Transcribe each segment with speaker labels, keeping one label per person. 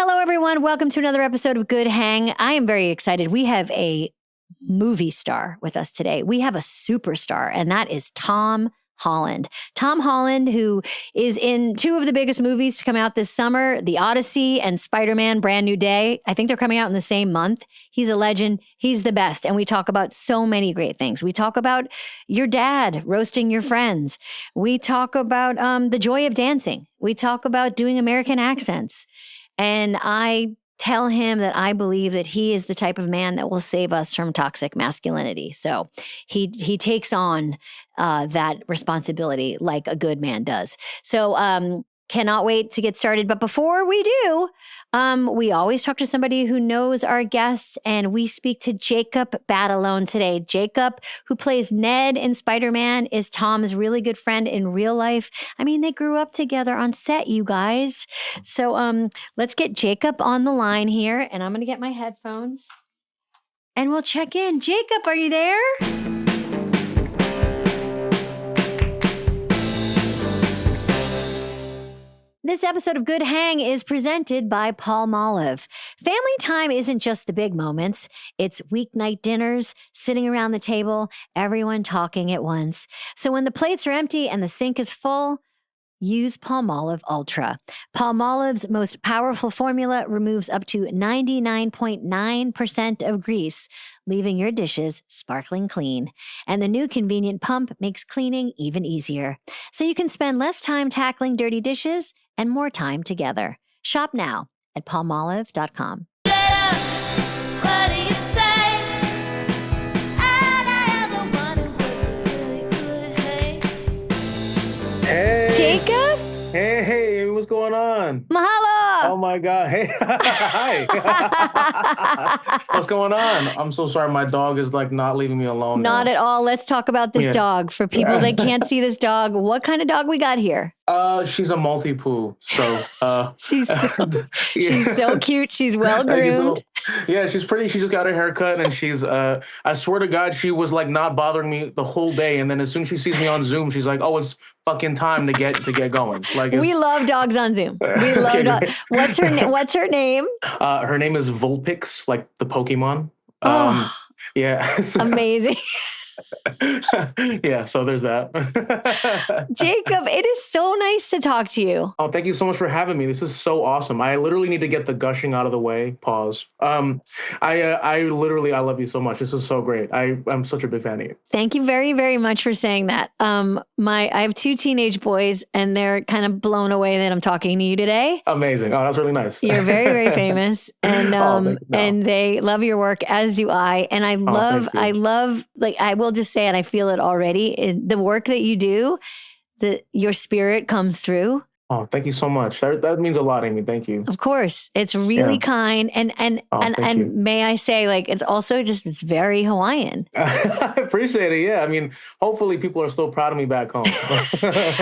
Speaker 1: Hello, everyone. Welcome to another episode of Good Hang. I am very excited. We have a movie star with us today. We have a superstar, and that is Tom Holland. Tom Holland, who is in two of the biggest movies to come out this summer, The Odyssey and Spider-Man Brand New Day. I think they're coming out in the same month. He's a legend. He's the best. And we talk about so many great things. We talk about your dad roasting your friends. We talk about the joy of dancing. We talk about doing American accents. And I tell him that I believe that he is the type of man that will save us from toxic masculinity. So he takes on that responsibility like a good man does. So cannot wait to get started. But before we do, we always talk to somebody who knows our guests, and we speak to Jacob Batalon today. Jacob, who plays Ned in Spider-Man, is Tom's really good friend in real life. I mean, they grew up together on set, you guys. So let's get Jacob on the line here, and I'm going to get my headphones, and we'll check in. Jacob, are you there? This episode of Good Hang is presented by Palmolive. Family time isn't just the big moments. It's weeknight dinners, sitting around the table, everyone talking at once. So when the plates are empty and the sink is full, use Palmolive Ultra. Palmolive's most powerful formula removes up to 99.9% of grease, leaving your dishes sparkling clean. And the new convenient pump makes cleaning even easier. So you can spend less time tackling dirty dishes and more time together. Shop now at palmolive.com.
Speaker 2: Hey.
Speaker 1: Jacob?
Speaker 2: Hey, what's going on?
Speaker 1: Mahalo!
Speaker 2: Oh my God. Hey. Hi. What's going on? I'm so sorry. My dog is like not leaving me alone.
Speaker 1: Not at all. Let's talk about this dog. For people that can't see this dog, what kind of dog we got here?
Speaker 2: She's a multi-poo. So
Speaker 1: she's so cute. She's well groomed.
Speaker 2: Yeah, she's pretty. She just got her hair cut, and she's I swear to God, she was like not bothering me the whole day. And then as soon as she sees me on Zoom, she's like, "Oh, it's fucking time to get going." Like
Speaker 1: we love dogs on Zoom. We love dogs. What's her name?
Speaker 2: Her name is Vulpix, like the Pokemon. Yeah.
Speaker 1: Amazing.
Speaker 2: Yeah, so there's that.
Speaker 1: Jacob, it is so nice to talk to you.
Speaker 2: Oh, thank you so much for having me. This is so awesome. I literally need to get the gushing out of the way. Pause. I love you so much. This is so great. I'm such a big fan of you.
Speaker 1: Thank you very, very much for saying that. I have two teenage boys, and they're kind of blown away that I'm talking to you today.
Speaker 2: Amazing. Oh, that's really nice.
Speaker 1: You're very, very famous, and and they love your work, as do I. And I love, like, I will just say, and I feel it already, the work that you do, your spirit comes through.
Speaker 2: Oh, thank you so much. That means a lot, Amy. Thank you.
Speaker 1: Of course. It's really kind. And may I say, like, it's also just, it's very Hawaiian.
Speaker 2: I appreciate it. Yeah. I mean, hopefully people are still proud of me back home.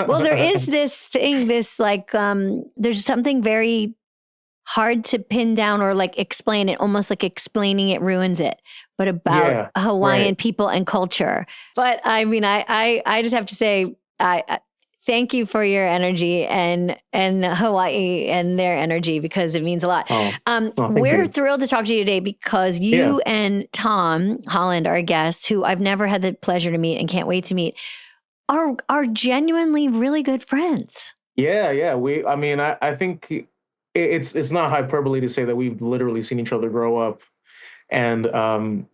Speaker 1: Well, there is this thing, there's something very hard to pin down or like explain it, almost like explaining it ruins it, but about Hawaiian people and culture. But I mean, I just have to say, I thank you for your energy and Hawaii and their energy, because it means a lot. We're thrilled to talk to you today because you and Tom Holland, our guest, who I've never had the pleasure to meet and can't wait to meet, are genuinely really good friends.
Speaker 2: Yeah. I think it's not hyperbole to say that we've literally seen each other grow up, and I'm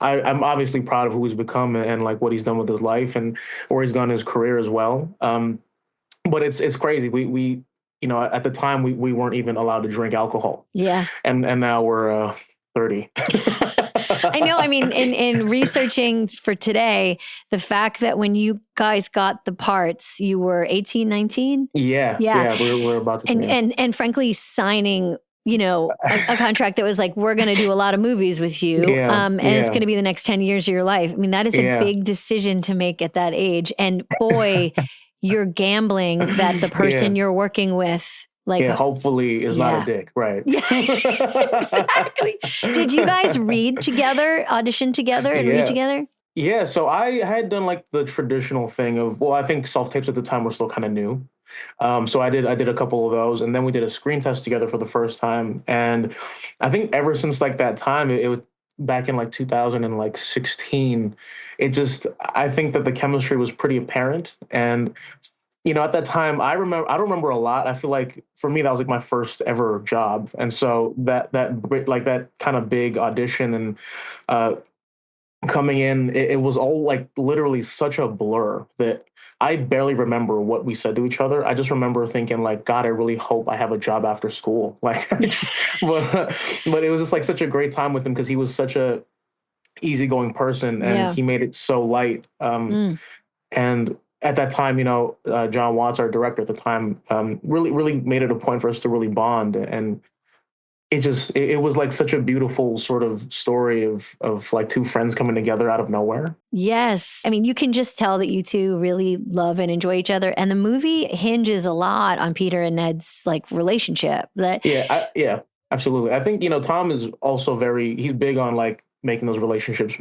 Speaker 2: obviously proud of who he's become and like what he's done with his life and where he's gone in his career as well. But it's crazy. We at the time we weren't even allowed to drink alcohol.
Speaker 1: Yeah,
Speaker 2: and now we're 30.
Speaker 1: I know. I mean, in researching for today, the fact that when you guys got the parts, you were 18, 19?
Speaker 2: Yeah. We're about to.
Speaker 1: And frankly, signing, a contract that was like, we're going to do a lot of movies with you. And it's going to be the next 10 years of your life. I mean, that is a big decision to make at that age. And boy, you're gambling that the person you're working with, like,
Speaker 2: hopefully is not a dick, right?
Speaker 1: Yeah, exactly. Did you guys read together, audition together, and read together?
Speaker 2: Yeah, so I had done like the traditional thing of, I think self-tapes at the time were still kind of new. So I did a couple of those, and then we did a screen test together for the first time. And I think ever since like that time, it was back in like 2016. It just I think that the chemistry was pretty apparent. And at that time, I don't remember a lot. I feel like for me that was like my first ever job, and so that kind of big audition and uh, coming in, it was all like literally such a blur that I barely remember what we said to each other. I just remember thinking like, God, I really hope I have a job after school. Like, but it was just like such a great time with him because he was such a easygoing person and he made it so light. And at that time, John Watts, our director at the time, really made it a point for us to really bond. And it was like such a beautiful sort of story of like two friends coming together out of nowhere.
Speaker 1: Yes. I mean, you can just tell that you two really love and enjoy each other. And the movie hinges a lot on Peter and Ned's like relationship.
Speaker 2: Yeah, absolutely. I think, Tom is also he's big on like making those relationships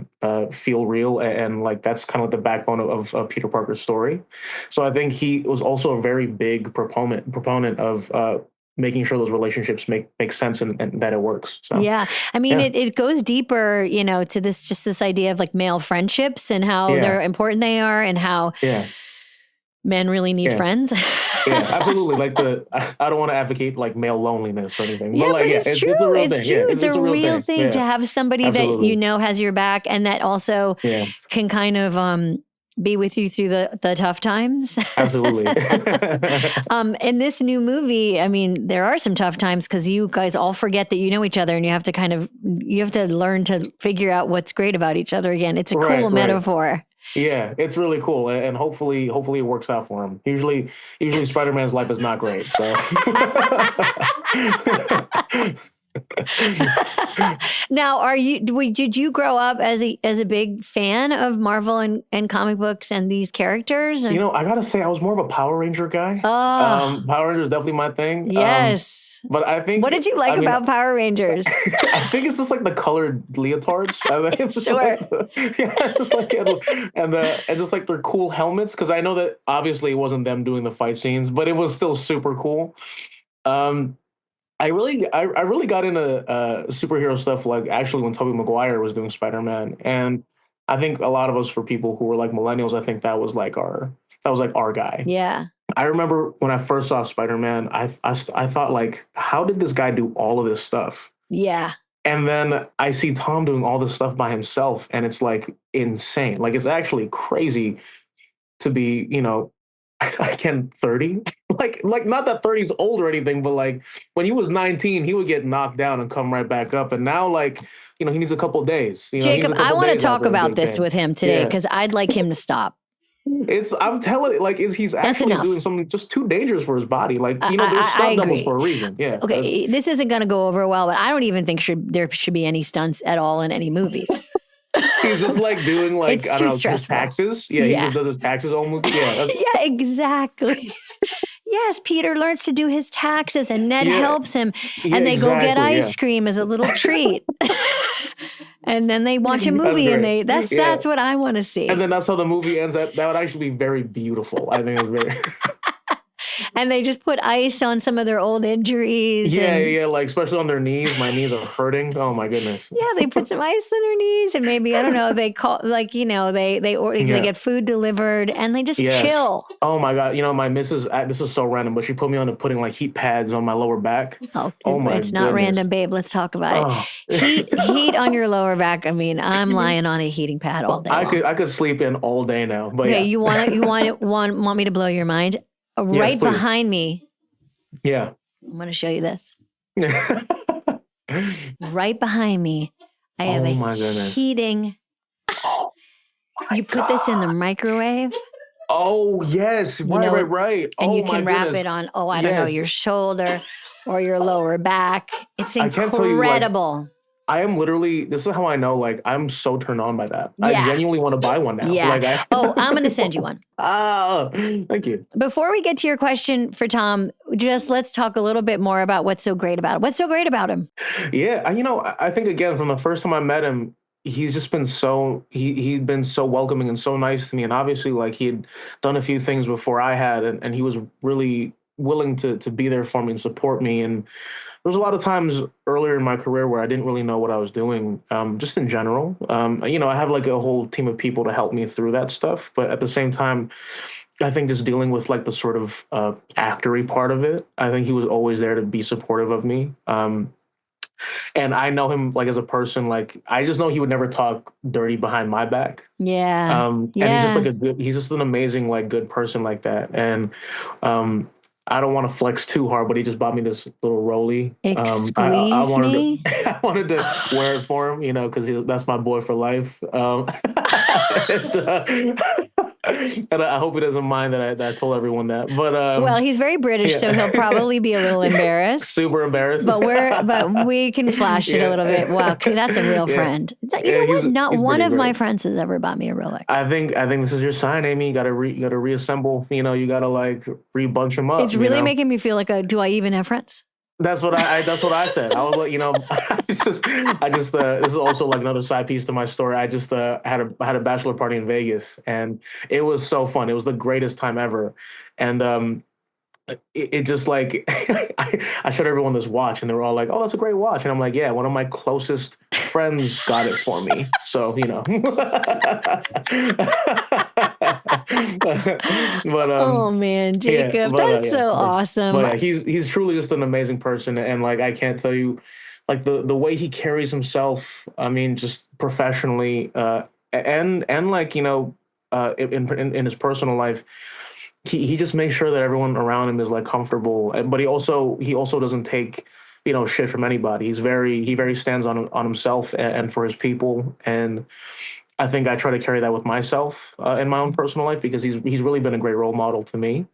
Speaker 2: feel real. And like, that's kind of the backbone of Peter Parker's story. So I think he was also a very big proponent of making sure those relationships make sense and that it works. So,
Speaker 1: yeah. I mean, it goes deeper, to this idea of like male friendships and how they're important they are and how men really need friends.
Speaker 2: Yeah, absolutely. Like I don't want to advocate like male loneliness or anything.
Speaker 1: Yeah,
Speaker 2: but
Speaker 1: it's true.
Speaker 2: It's a real thing.
Speaker 1: True. It's a real thing to have somebody
Speaker 2: absolutely.
Speaker 1: that has your back and that also can kind of be with you through the tough times.
Speaker 2: Absolutely.
Speaker 1: In this new movie, I mean, there are some tough times because you guys all forget that you know each other and you have to learn to figure out what's great about each other again. It's a cool metaphor.
Speaker 2: Yeah, it's really cool, and hopefully it works out for him. Usually Spider-Man's life is not great. So.
Speaker 1: Now, did you grow up as a big fan of Marvel and comic books and these characters? And
Speaker 2: I gotta say, I was more of a Power Ranger guy. Power Rangers is definitely my thing.
Speaker 1: Yes,
Speaker 2: but I think
Speaker 1: what did you like about Power Rangers?
Speaker 2: I think it's just like the colored leotards. I think it's just and just like their cool helmets. Because I know that obviously it wasn't them doing the fight scenes, but it was still super cool. I really got into superhero stuff like actually when Tobey Maguire was doing Spider-Man, and I think a lot of us, for people who were like millennials, I think that was like our guy.
Speaker 1: Yeah.
Speaker 2: I remember when I first saw Spider-Man, I thought like, how did this guy do all of this stuff?
Speaker 1: Yeah.
Speaker 2: And then I see Tom doing all this stuff by himself, and it's like insane. Like it's actually crazy to be, again, 30. Like not that 30 is old or anything, but like when he was 19, he would get knocked down and come right back up. And now like, he needs a couple of days.
Speaker 1: Jacob, I want to talk about this with him today because I'd like him to stop.
Speaker 2: I'm telling you, like, he's actually doing something just too dangerous for his body. Like, there's stunt doubles for a reason. Yeah.
Speaker 1: Okay, this isn't going to go over well, but I don't even think there should be any stunts at all in any movies.
Speaker 2: He's just like doing like,
Speaker 1: it's too stressful.
Speaker 2: His taxes. Yeah, he just does his taxes all movie. Yeah.
Speaker 1: Yeah, exactly. Yes, Peter learns to do his taxes and Ned helps him and they go get ice cream as a little treat. And then they watch a movie and that's what I want to see.
Speaker 2: And then that's how the movie ends. That would actually be very beautiful. I think it's very...
Speaker 1: And they just put ice on some of their old injuries.
Speaker 2: Yeah, like especially on their knees. My knees are hurting. Oh my goodness.
Speaker 1: Yeah, they put some ice on their knees, and maybe I don't know. They call they get food delivered, and they just chill.
Speaker 2: Oh my God! My missus. This is so random, but she put me on to putting like heat pads on my lower back.
Speaker 1: Oh my! It's not random, babe. Let's talk about it. Heat on your lower back. I mean, I'm lying on a heating pad all day.
Speaker 2: I could sleep in all day now. But
Speaker 1: okay, you want me to blow your mind? Right behind me.
Speaker 2: Yeah.
Speaker 1: I'm going to show you this. Right behind me, I have heating.
Speaker 2: Oh,
Speaker 1: you put this in the microwave.
Speaker 2: Oh, yes. Right.
Speaker 1: And you can wrap it on, I don't know, your shoulder or your lower back. It's incredible.
Speaker 2: I am literally, this is how I know, like, I'm so turned on by that. Yeah. I genuinely want to buy one now.
Speaker 1: Yeah. I'm going to send you one.
Speaker 2: Oh, thank you.
Speaker 1: Before we get to your question for Tom, just let's talk a little bit more about what's so great about him. What's so great about him?
Speaker 2: Yeah. I think, again, from the first time I met him, he's just been he'd been so welcoming and so nice to me. And obviously, like, he had done a few things before I had, and he was really willing to be there for me and support me. And there was a lot of times earlier in my career where I didn't really know what I was doing, just in general. I have like a whole team of people to help me through that stuff. But at the same time, I think just dealing with like the sort of actory part of it, I think he was always there to be supportive of me. And I know him like as a person, like I just know he would never talk dirty behind my back.
Speaker 1: Yeah.
Speaker 2: And he's just like he's just an amazing, like, good person like that. And I don't want to flex too hard, but he just bought me this little Rolly. I wanted to, I wanted to wear it for him, because that's my boy for life. And I hope he doesn't mind that I told everyone that. But
Speaker 1: well, he's very British, so he'll probably be a little embarrassed.
Speaker 2: Super embarrassed.
Speaker 1: But we can flash it a little bit. Wow, that's a real friend. You know what? Not one of my friends has ever bought me a Rolex.
Speaker 2: I think this is your sign, Amy. You gotta reassemble. You gotta like rebunch them up.
Speaker 1: It's really making me feel like do I even have friends?
Speaker 2: That's what I said. I was like, this is also like another side piece to my story. I just had a bachelor party in Vegas, and it was so fun. It was the greatest time ever. And it just like, I showed everyone this watch, and they were all like, "Oh, that's a great watch." And I'm like, "Yeah, one of my closest friends got it for me." So, But
Speaker 1: oh man, Jacob, that's so awesome.
Speaker 2: But he's truly just an amazing person, and like I can't tell you, like the way he carries himself. I mean, just professionally, and like in his personal life, he just makes sure that everyone around him is like comfortable. But he also doesn't take shit from anybody. He very stands on himself and for his people. And I think I try to carry that with myself in my own personal life, because he's really been a great role model to me.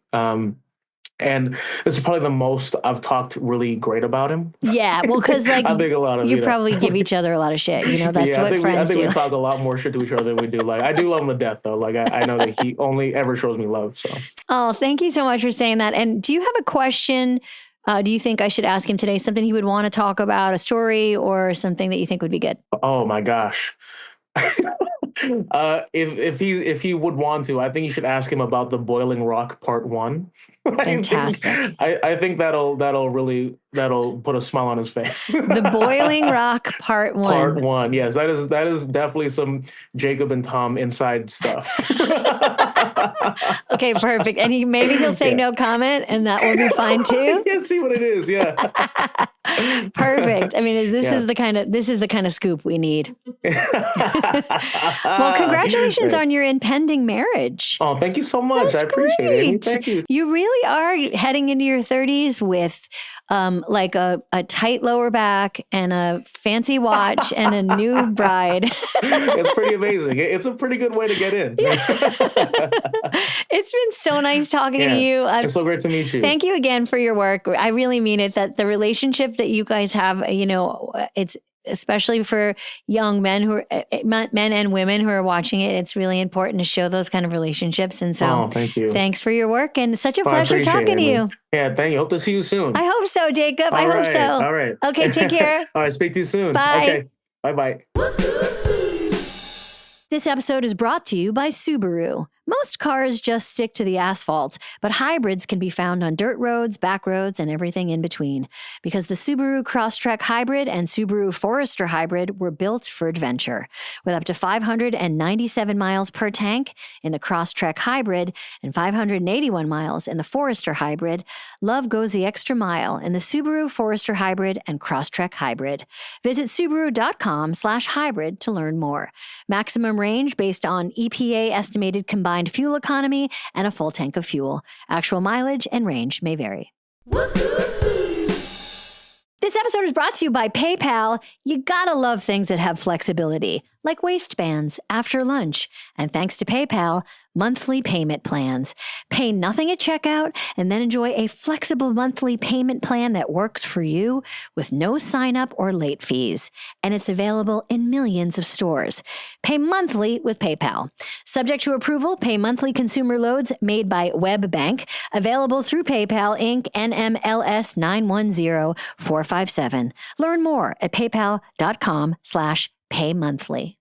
Speaker 2: And this is probably the most I've talked really great about him.
Speaker 1: Yeah, well, because like
Speaker 2: I think a lot of
Speaker 1: you probably give each other a lot of shit. That's what friends do.
Speaker 2: I think we talk a lot more shit to each other than we do. Like, I do love him to death, though. Like, I know that he only ever shows me love. So.
Speaker 1: Oh, thank you so much for saying that. And do you have a question? Do you think I should ask him today? Something he would want to talk about, a story, or something that you think would be good?
Speaker 2: Oh my gosh. If he would want to, I think you should ask him about the Boiling Rock Part 1.
Speaker 1: Fantastic.
Speaker 2: I think that'll put a smile on his face.
Speaker 1: The Boiling Rock Part 1.
Speaker 2: Part 1. Yes, that is definitely some Jacob and Tom inside stuff.
Speaker 1: Okay, perfect. And maybe he'll say no comment, and that will be fine too.
Speaker 2: Yeah, see what it is. Yeah.
Speaker 1: Perfect. I mean, this is the kind of scoop we need. Well, congratulations on your impending marriage.
Speaker 2: Oh, thank you so much.
Speaker 1: That's
Speaker 2: I appreciate
Speaker 1: great.
Speaker 2: it. Amy. Thank you.
Speaker 1: You really are heading into your 30s with like a tight lower back and a fancy watch and a new bride.
Speaker 2: It's pretty amazing. It's a pretty good way to get in.
Speaker 1: It's been so nice talking to you.
Speaker 2: It's so great to meet you.
Speaker 1: Thank you again for your work. I really mean it, that the relationship that you guys have, it's especially for young men men and women who are watching it. It's really important to show those kind of relationships. And so
Speaker 2: thank you.
Speaker 1: Thanks for your work, and such a pleasure talking to you.
Speaker 2: Yeah, thank you. Hope to see you soon.
Speaker 1: I hope so, Jacob. I hope so.
Speaker 2: All right.
Speaker 1: Okay, take care.
Speaker 2: All right, speak to you soon.
Speaker 1: Bye.
Speaker 2: Okay, bye-bye.
Speaker 1: This episode is brought to you by Subaru. Most cars just stick to the asphalt, but hybrids can be found on dirt roads, back roads, and everything in between. Because the Subaru Crosstrek Hybrid and Subaru Forester Hybrid were built for adventure. With up to 597 miles per tank in the Crosstrek Hybrid and 581 miles in the Forester Hybrid, love goes the extra mile in the Subaru Forester Hybrid and Crosstrek Hybrid. Visit Subaru.com/hybrid to learn more. Maximum range based on EPA estimated combined fuel economy and a full tank of fuel. Actual mileage and range may vary. This episode is brought to you by PayPal. You gotta love things that have flexibility, like waistbands after lunch. And thanks to PayPal, monthly payment plans. Pay nothing at checkout and then enjoy a flexible monthly payment plan that works for you with no sign-up or late fees. And it's available in millions of stores. Pay monthly with PayPal. Subject to approval, pay monthly consumer loads made by WebBank. Available through PayPal Inc. NMLS 910457. Learn more at paypal.com/paymonthly.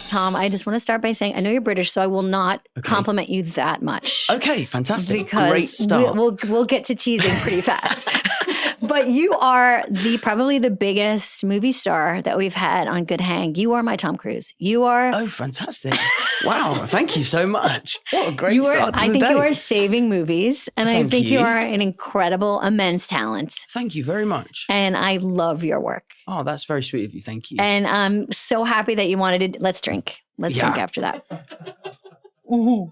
Speaker 1: Tom, I just want to start by saying I know you're British, so I will not compliment you that much.
Speaker 3: Okay, fantastic.
Speaker 1: Because
Speaker 3: Great start.
Speaker 1: We'll get to teasing pretty fast. But you are probably the biggest movie star that we've had on Good Hang. You are my Tom Cruise. You are.
Speaker 3: Oh, fantastic. Wow. Thank you so much. What a great start to the day.
Speaker 1: I think you are saving movies. And I think you are an incredible, immense talent.
Speaker 3: Thank you very much.
Speaker 1: And I love your work.
Speaker 3: Oh, that's very sweet of you. Thank you.
Speaker 1: And I'm so happy that you wanted to. Let's drink. Let's drink after that. Mm-hmm.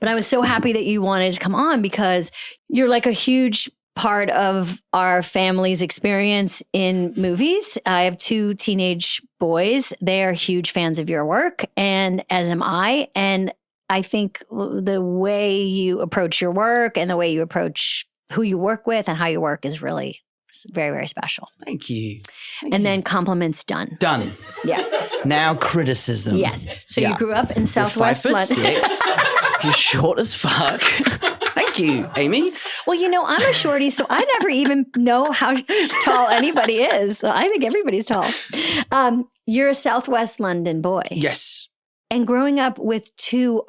Speaker 1: But I was so happy that you wanted to come on because you're like a huge part of our family's experience in movies. I have 2 teenage boys. They are huge fans of your work, and as am I. And I think the way you approach your work and the way you approach who you work with and how you work is really very, very special.
Speaker 3: Thank you.
Speaker 1: Then compliments done.
Speaker 3: Done.
Speaker 1: Yeah.
Speaker 3: Now criticism.
Speaker 1: Yes. So you grew up in Southwest London.
Speaker 3: 5'6". You're short as fuck. Thank you, Amy.
Speaker 1: Well, I'm a shorty, so I never even know how tall anybody is. So I think everybody's tall. You're a Southwest London boy.
Speaker 3: Yes.
Speaker 1: And growing up with 2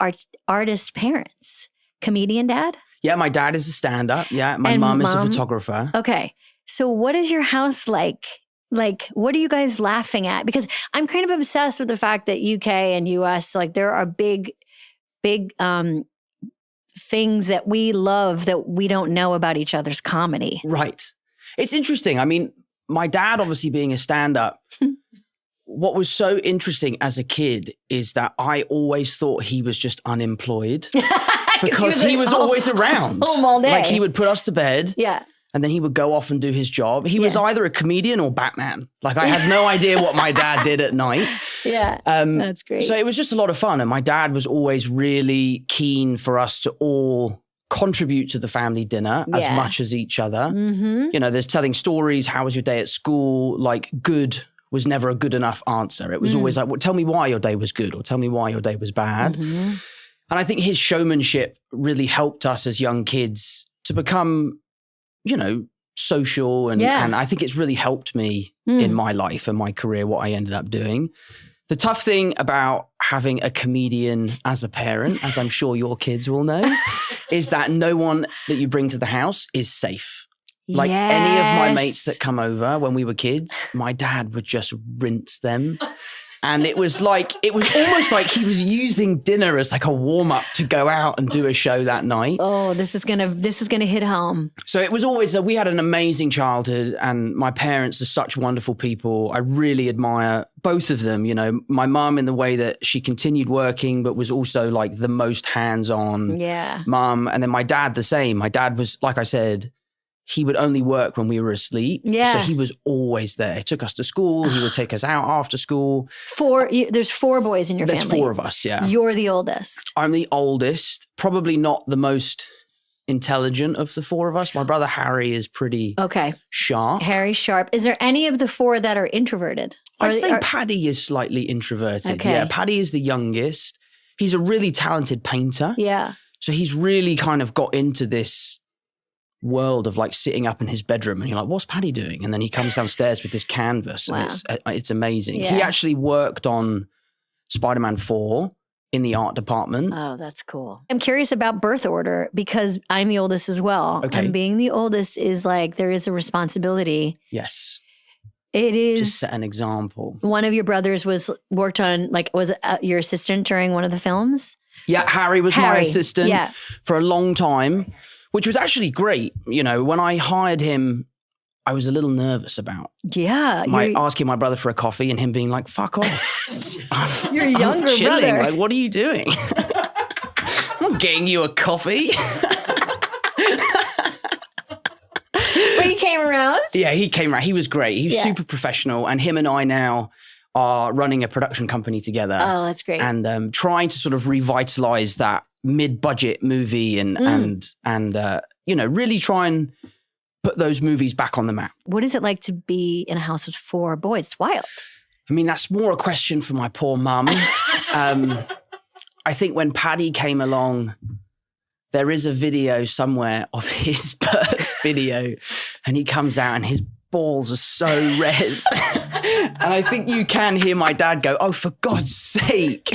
Speaker 1: artist parents. Comedian dad?
Speaker 3: Yeah, my dad is a stand-up. Yeah, my mom is a photographer.
Speaker 1: Okay. So what is your house like? Like, what are you guys laughing at? Because I'm kind of obsessed with the fact that UK and US, like there are big things that we love that we don't know about each other's comedy.
Speaker 3: Right. It's interesting. I mean, my dad obviously being a stand-up, what was so interesting as a kid is that I always thought he was just unemployed because he was always around.
Speaker 1: Home all day.
Speaker 3: Like he would put us to bed.
Speaker 1: Yeah.
Speaker 3: And then he would go off and do his job. He was either a comedian or Batman. Like I had no idea what my dad did at night.
Speaker 1: Yeah, that's great.
Speaker 3: So it was just a lot of fun. And my dad was always really keen for us to all contribute to the family dinner as much as each other. Mm-hmm. There's telling stories. How was your day at school? Like good was never a good enough answer. It was always like, well, tell me why your day was good or tell me why your day was bad. Mm-hmm. And I think his showmanship really helped us as young kids to become social. And I think it's really helped me in my life and my career, what I ended up doing. The tough thing about having a comedian as a parent, as I'm sure your kids will know, is that no one that you bring to the house is safe. Like any of my mates that come over when we were kids, my dad would just rinse them. And it was almost like he was using dinner as like a warm up to go out and do a show that night.
Speaker 1: Oh, this is gonna hit home.
Speaker 3: So it was always we had an amazing childhood, and my parents are such wonderful people. I really admire both of them. My mum in the way that she continued working, but was also like the most hands-on mum, and then my dad the same. My dad was, like I said, he would only work when we were asleep. Yeah. So he was always there. He took us to school. He would take us out after school.
Speaker 1: There's 4 boys in your family.
Speaker 3: There's 4 of us, yeah.
Speaker 1: You're the oldest.
Speaker 3: I'm the oldest, probably not the most intelligent of the 4 of us. My brother Harry is pretty sharp.
Speaker 1: Harry's sharp. Is there any of the 4 that are introverted?
Speaker 3: I'd say Paddy is slightly introverted. Okay. Yeah, Paddy is the youngest. He's a really talented painter. Yeah. So he's really kind of got into this world of like sitting up in his bedroom and you're like, what's Paddy doing? And then he comes downstairs with this canvas and it's amazing. Yeah. He actually worked on Spider-Man 4 in the art department.
Speaker 1: Oh, that's cool. I'm curious about birth order because I'm the oldest as well. Okay. And being the oldest is like, there is a responsibility.
Speaker 3: Yes.
Speaker 1: It is.
Speaker 3: Just set an example.
Speaker 1: One of your brothers was your assistant during one of the films?
Speaker 3: Yeah, Harry was my assistant for a long time. Which was actually great. When I hired him, I was a little nervous about asking my brother for a coffee and him being like, fuck off.
Speaker 1: Your younger brother.
Speaker 3: Like, what are you doing? I'm not getting you a coffee.
Speaker 1: But he came around?
Speaker 3: Yeah, he came around. He was great. He was super professional. And him and I now are running a production company together.
Speaker 1: Oh, that's great.
Speaker 3: And trying to sort of revitalize that mid-budget movie and really try and put those movies back on the map.
Speaker 1: What is it like to be in a house with 4 boys? It's wild.
Speaker 3: I mean, that's more a question for my poor mum. I think when Paddy came along, there is a video somewhere of his birth video and he comes out and his balls are so red. And I think you can hear my dad go, "Oh, for God's sake."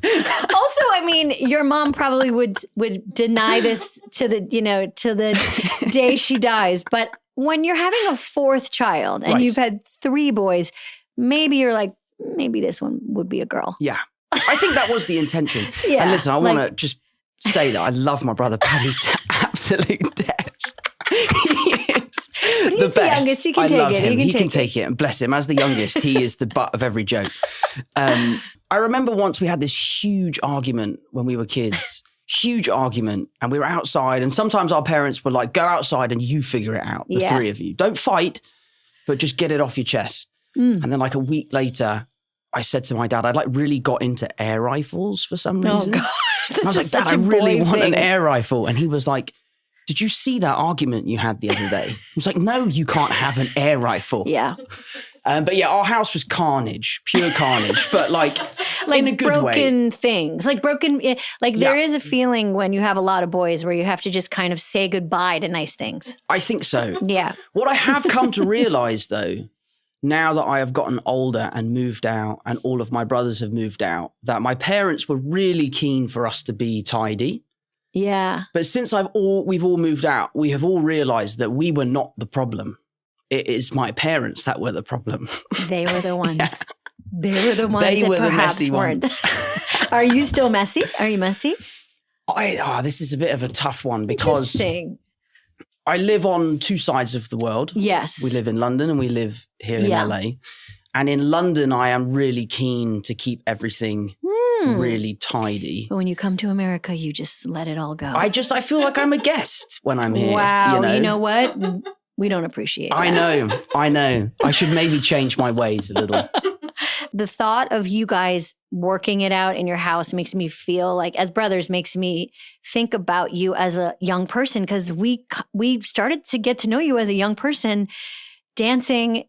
Speaker 1: Also, I mean, your mom probably would deny this to the day she dies. But when you're having a fourth child and you've had 3 boys, maybe you're like, maybe this one would be a girl.
Speaker 3: Yeah. I think that was the intention.
Speaker 1: Yeah.
Speaker 3: And listen, I want to just say that I love my brother Paddy to absolute death.
Speaker 1: But he's the youngest. He can take it.
Speaker 3: He can take it. And bless him. As the youngest, he is the butt of every joke. I remember once we had this huge argument when we were kids. Huge argument. And we were outside. And sometimes our parents were like, go outside and you figure it out. The 3 of you. Don't fight, but just get it off your chest. And then like a week later, I said to my dad, I'd like really got into air rifles for some reason.
Speaker 1: Oh, God.
Speaker 3: I was like, Dad, I really want an air rifle. And he was like, did you see that argument you had the other day? I was like, no, you can't have an air rifle.
Speaker 1: Yeah.
Speaker 3: But yeah, our house was carnage, pure carnage, but like in a good way.
Speaker 1: Broken things, there is a feeling when you have a lot of boys where you have to just kind of say goodbye to nice things.
Speaker 3: I think so.
Speaker 1: Yeah.
Speaker 3: What I have come to realize though, now that I have gotten older and moved out and all of my brothers have moved out, that my parents were really keen for us to be tidy.
Speaker 1: Yeah.
Speaker 3: But since we've all moved out, we have all realized that we were not the problem. It is my parents that were the problem.
Speaker 1: They were the ones. Yeah. They were the ones
Speaker 3: they
Speaker 1: that
Speaker 3: were
Speaker 1: perhaps
Speaker 3: the messy
Speaker 1: weren't.
Speaker 3: Ones.
Speaker 1: Are you still messy? Are you messy?
Speaker 3: This is a bit of a tough one because I live on 2 sides of the world.
Speaker 1: Yes.
Speaker 3: We live in London and we live here in LA. And in London, I am really keen to keep everything really tidy.
Speaker 1: But when you come to America, you just let it all go.
Speaker 3: I feel like I'm a guest when I'm here.
Speaker 1: Wow. You know what? We don't appreciate that.
Speaker 3: I know. I should maybe change my ways a little.
Speaker 1: The thought of you guys working it out in your house makes me feel like, as brothers, makes me think about you as a young person, because we started to get to know you as a young person dancing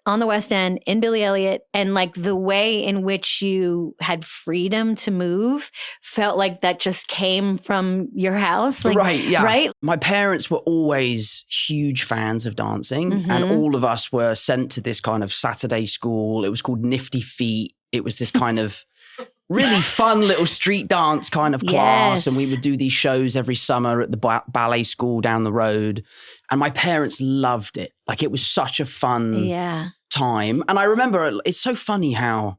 Speaker 1: on the West End in Billy Elliot, and like the way in which you had freedom to move felt like that just came from your house. Like,
Speaker 3: right, yeah.
Speaker 1: Right?
Speaker 3: My parents were always huge fans of dancing, and all of us were sent to this kind of Saturday school. It was called Nifty Feet. It was this kind of really fun little street dance kind of class. And we would do these shows every summer at the ballet school down the road. And my parents loved it. Like it was such a fun time. And I remember it's so funny how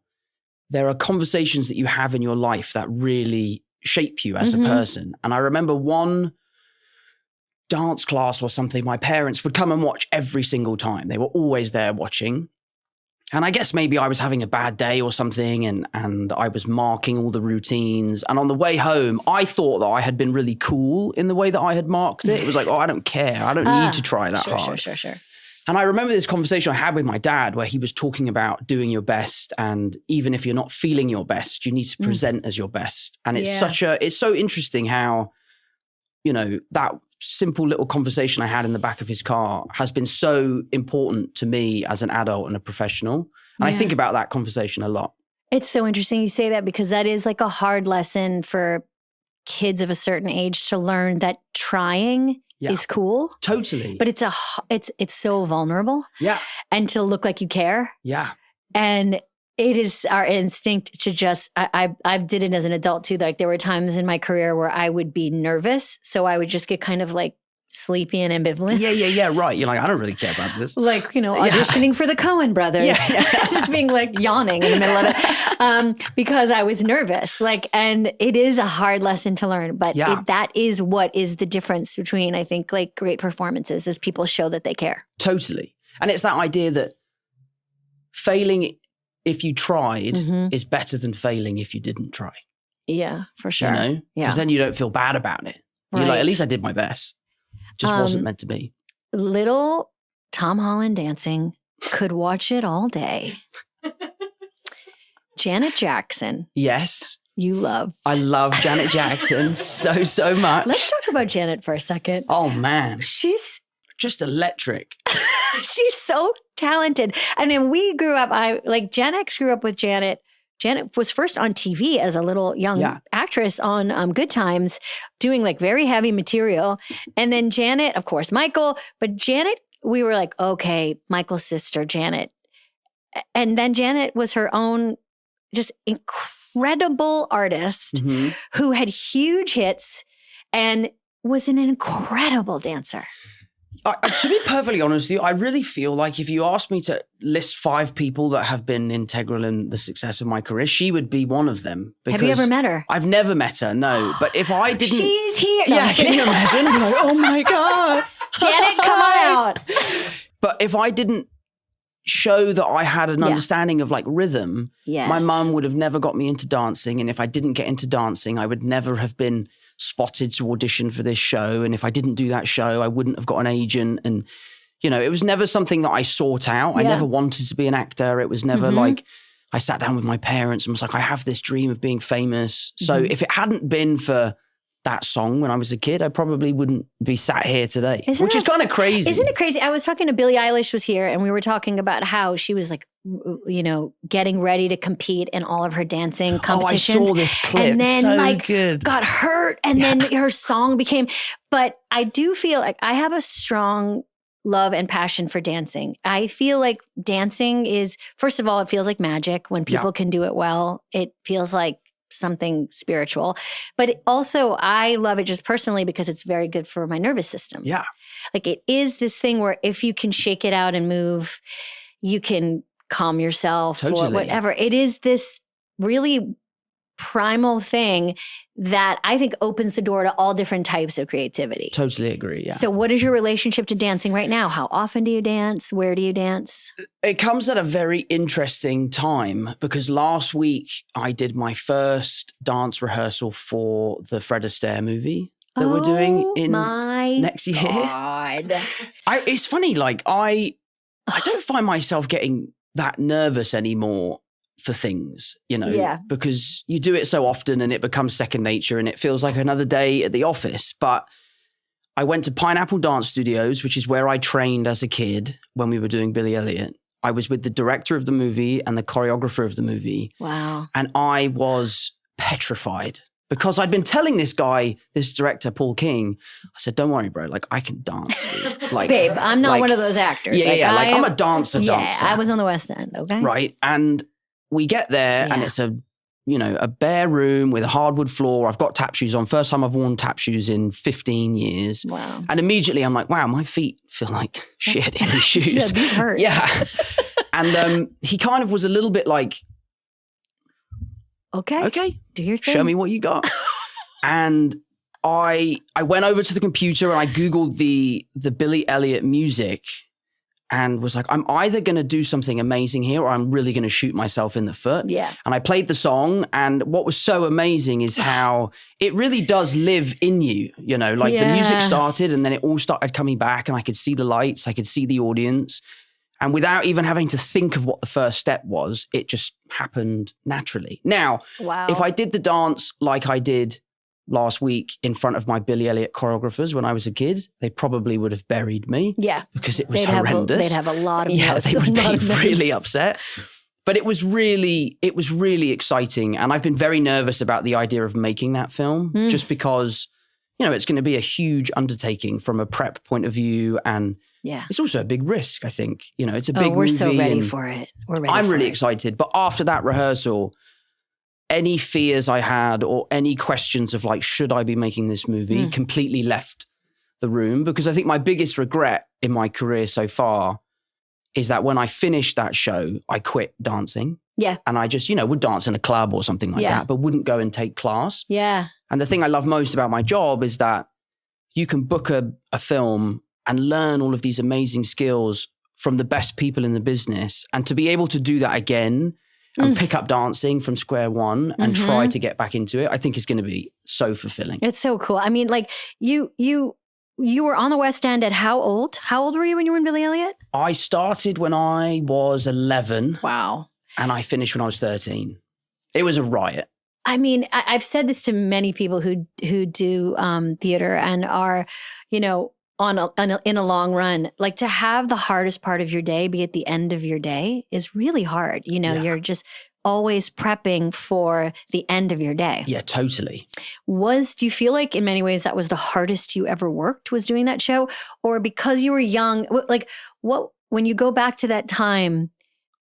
Speaker 3: there are conversations that you have in your life that really shape you as a person. And I remember one dance class or something, my parents would come and watch every single time. They were always there watching. And I guess maybe I was having a bad day or something and I was marking all the routines. And on the way home, I thought that I had been really cool in the way that I had marked it. It was like, oh, I don't care. I don't need to try that hard.
Speaker 1: Sure.
Speaker 3: And I remember this conversation I had with my dad where he was talking about doing your best. And even if you're not feeling your best, you need to present as your best. And it's it's so interesting how, that simple little conversation I had in the back of his car has been so important to me as an adult and a professional. And I think about that conversation a lot.
Speaker 1: It's so interesting you say that, because that is like a hard lesson for kids of a certain age to learn, that trying is cool.
Speaker 3: Totally.
Speaker 1: But it's so vulnerable.
Speaker 3: Yeah.
Speaker 1: And to look like you care.
Speaker 3: Yeah.
Speaker 1: And it is our instinct to just, I did it as an adult too. Like there were times in my career where I would be nervous. So I would just get kind of like sleepy and ambivalent.
Speaker 3: Yeah. Right. You're like, I don't really care about this.
Speaker 1: Like, auditioning for the Coen brothers. Yeah. Just being like yawning in the middle of it because I was nervous. And it is a hard lesson to learn. But that is what is the difference between, I think, like great performances is people show that they care.
Speaker 3: Totally. And it's that idea that failing if you tried is better than failing if you didn't try.
Speaker 1: Yeah, for sure.
Speaker 3: Because then you don't feel bad about it. You're like, at least I did my best. Just wasn't meant to be.
Speaker 1: Little Tom Holland dancing, could watch it all day. Janet Jackson.
Speaker 3: Yes.
Speaker 1: You love.
Speaker 3: I love Janet Jackson so much.
Speaker 1: Let's talk about Janet for a second.
Speaker 3: Oh, man.
Speaker 1: She's
Speaker 3: just electric.
Speaker 1: She's so talented. I mean, we grew up, Gen X grew up with Janet. Janet was first on TV as a little young actress on Good Times doing like very heavy material. And then Janet, of course, Michael, but Janet, we were like, okay, Michael's sister, Janet. And then Janet was her own just incredible artist who had huge hits and was an incredible dancer.
Speaker 3: To be perfectly honest with you, I really feel like if you asked me to list 5 people that have been integral in the success of my career, she would be one of them.
Speaker 1: Have you ever met her?
Speaker 3: I've never met her, no. But if I didn't...
Speaker 1: She's here. No,
Speaker 3: yeah, can you imagine? Like, oh my God.
Speaker 1: Janet, come on out.
Speaker 3: But if I didn't show that I had an understanding of like rhythm, my mum would have never got me into dancing. And if I didn't get into dancing, I would never have been spotted to audition for this show. And if I didn't do that show, I wouldn't have got an agent. And, you know, it was never something that I sought out. I never wanted to be an actor. It was never like I sat down with my parents and was like, I have this dream of being famous. So if it hadn't been for that song when I was a kid, I probably wouldn't be sat here today, which is kind of crazy.
Speaker 1: Isn't it crazy? I was talking to Billie Eilish was here and we were talking about how she was like, you know, getting ready to compete in all of her dancing competitions.
Speaker 3: Oh, I saw this clip.
Speaker 1: And then
Speaker 3: so good.
Speaker 1: Got hurt and then her song became, but I do feel like I have a strong love and passion for dancing. I feel like dancing is, first of all, it feels like magic when people can do it well. It feels like something spiritual, but also I love it just personally because it's very good for my nervous system.
Speaker 3: Yeah.
Speaker 1: Like it is this thing where if you can shake it out and move, you can calm yourself or whatever. It is this really primal thing that I think opens the door to all different types of creativity.
Speaker 3: Totally agree, yeah.
Speaker 1: So what is your relationship to dancing right now? How often do you dance? Where do you dance?
Speaker 3: It comes at a very interesting time because last week I did my first dance rehearsal for the Fred Astaire movie that we're doing in next year.
Speaker 1: God.
Speaker 3: It's funny, like I don't find myself getting that nervous anymore for things, you know, because you do it so often and it becomes second nature and it feels like another day at the office. But I went to Pineapple Dance Studios, which is where I trained as a kid when we were doing Billy Elliot. I was with the director of the movie and the choreographer of the movie.
Speaker 1: Wow.
Speaker 3: And I was petrified because I'd been telling this guy, this director, Paul King, I said, don't worry, bro, like I can dance, dude. Like,
Speaker 1: babe, I'm not one of those actors.
Speaker 3: I'm a dancer.
Speaker 1: Yeah, I was on the West End, okay?
Speaker 3: Right. And we get there and it's a bare room with a hardwood floor. I've got tap shoes on. First time I've worn tap shoes in 15 years.
Speaker 1: Wow.
Speaker 3: And immediately I'm like, wow, my feet feel like shit in these shoes.
Speaker 1: Yeah, these hurt.
Speaker 3: Yeah. And he kind of was a little bit like, okay,
Speaker 1: do your thing.
Speaker 3: Show me what you got. And I went over to the computer and I Googled the Billy Elliot music and was like, I'm either going to do something amazing here or I'm really going to shoot myself in the foot.
Speaker 1: Yeah.
Speaker 3: And I played the song. And what was so amazing is how it really does live in you, you know, like the music started and then it all started coming back and I could see the lights, I could see the audience. And without even having to think of what the first step was, it just happened naturally. Now, if I did the dance like I did last week in front of my Billy Elliot choreographers when I was a kid, they probably would have buried me.
Speaker 1: Yeah.
Speaker 3: Because it was horrendous.
Speaker 1: They'd have a lot of notes.
Speaker 3: They would be really upset. But it was really exciting. And I've been very nervous about the idea of making that film just because, you know, it's going to be a huge undertaking from a prep point of view. And it's also a big risk, I think. You know, it's a big movie.
Speaker 1: We're so ready for it.
Speaker 3: I'm really excited. But after that rehearsal, any fears I had or any questions of like, should I be making this movie completely left the room. Because I think my biggest regret in my career so far is that when I finished that show, I quit dancing.
Speaker 1: Yeah.
Speaker 3: And I just, you know, would dance in a club or something like that, but wouldn't go and take class.
Speaker 1: Yeah.
Speaker 3: And the thing I love most about my job is that you can book a film and learn all of these amazing skills from the best people in the business. And to be able to do that again and pick up dancing from square one and try to get back into it, I think is going to be so fulfilling.
Speaker 1: It's so cool. I mean, like you were on the West End at how old? How old were you when you were in Billy Elliot?
Speaker 3: I started when I was 11.
Speaker 1: Wow.
Speaker 3: And I finished when I was 13. It was a riot.
Speaker 1: I mean, I've said this to many people who do theater and are, you know, in a long run, like to have the hardest part of your day be at the end of your day is really hard. You know, you're just always prepping for the end of your day.
Speaker 3: Yeah, totally.
Speaker 1: Do you feel like in many ways that was the hardest you ever worked, was doing that show? Or because you were young, when you go back to that time,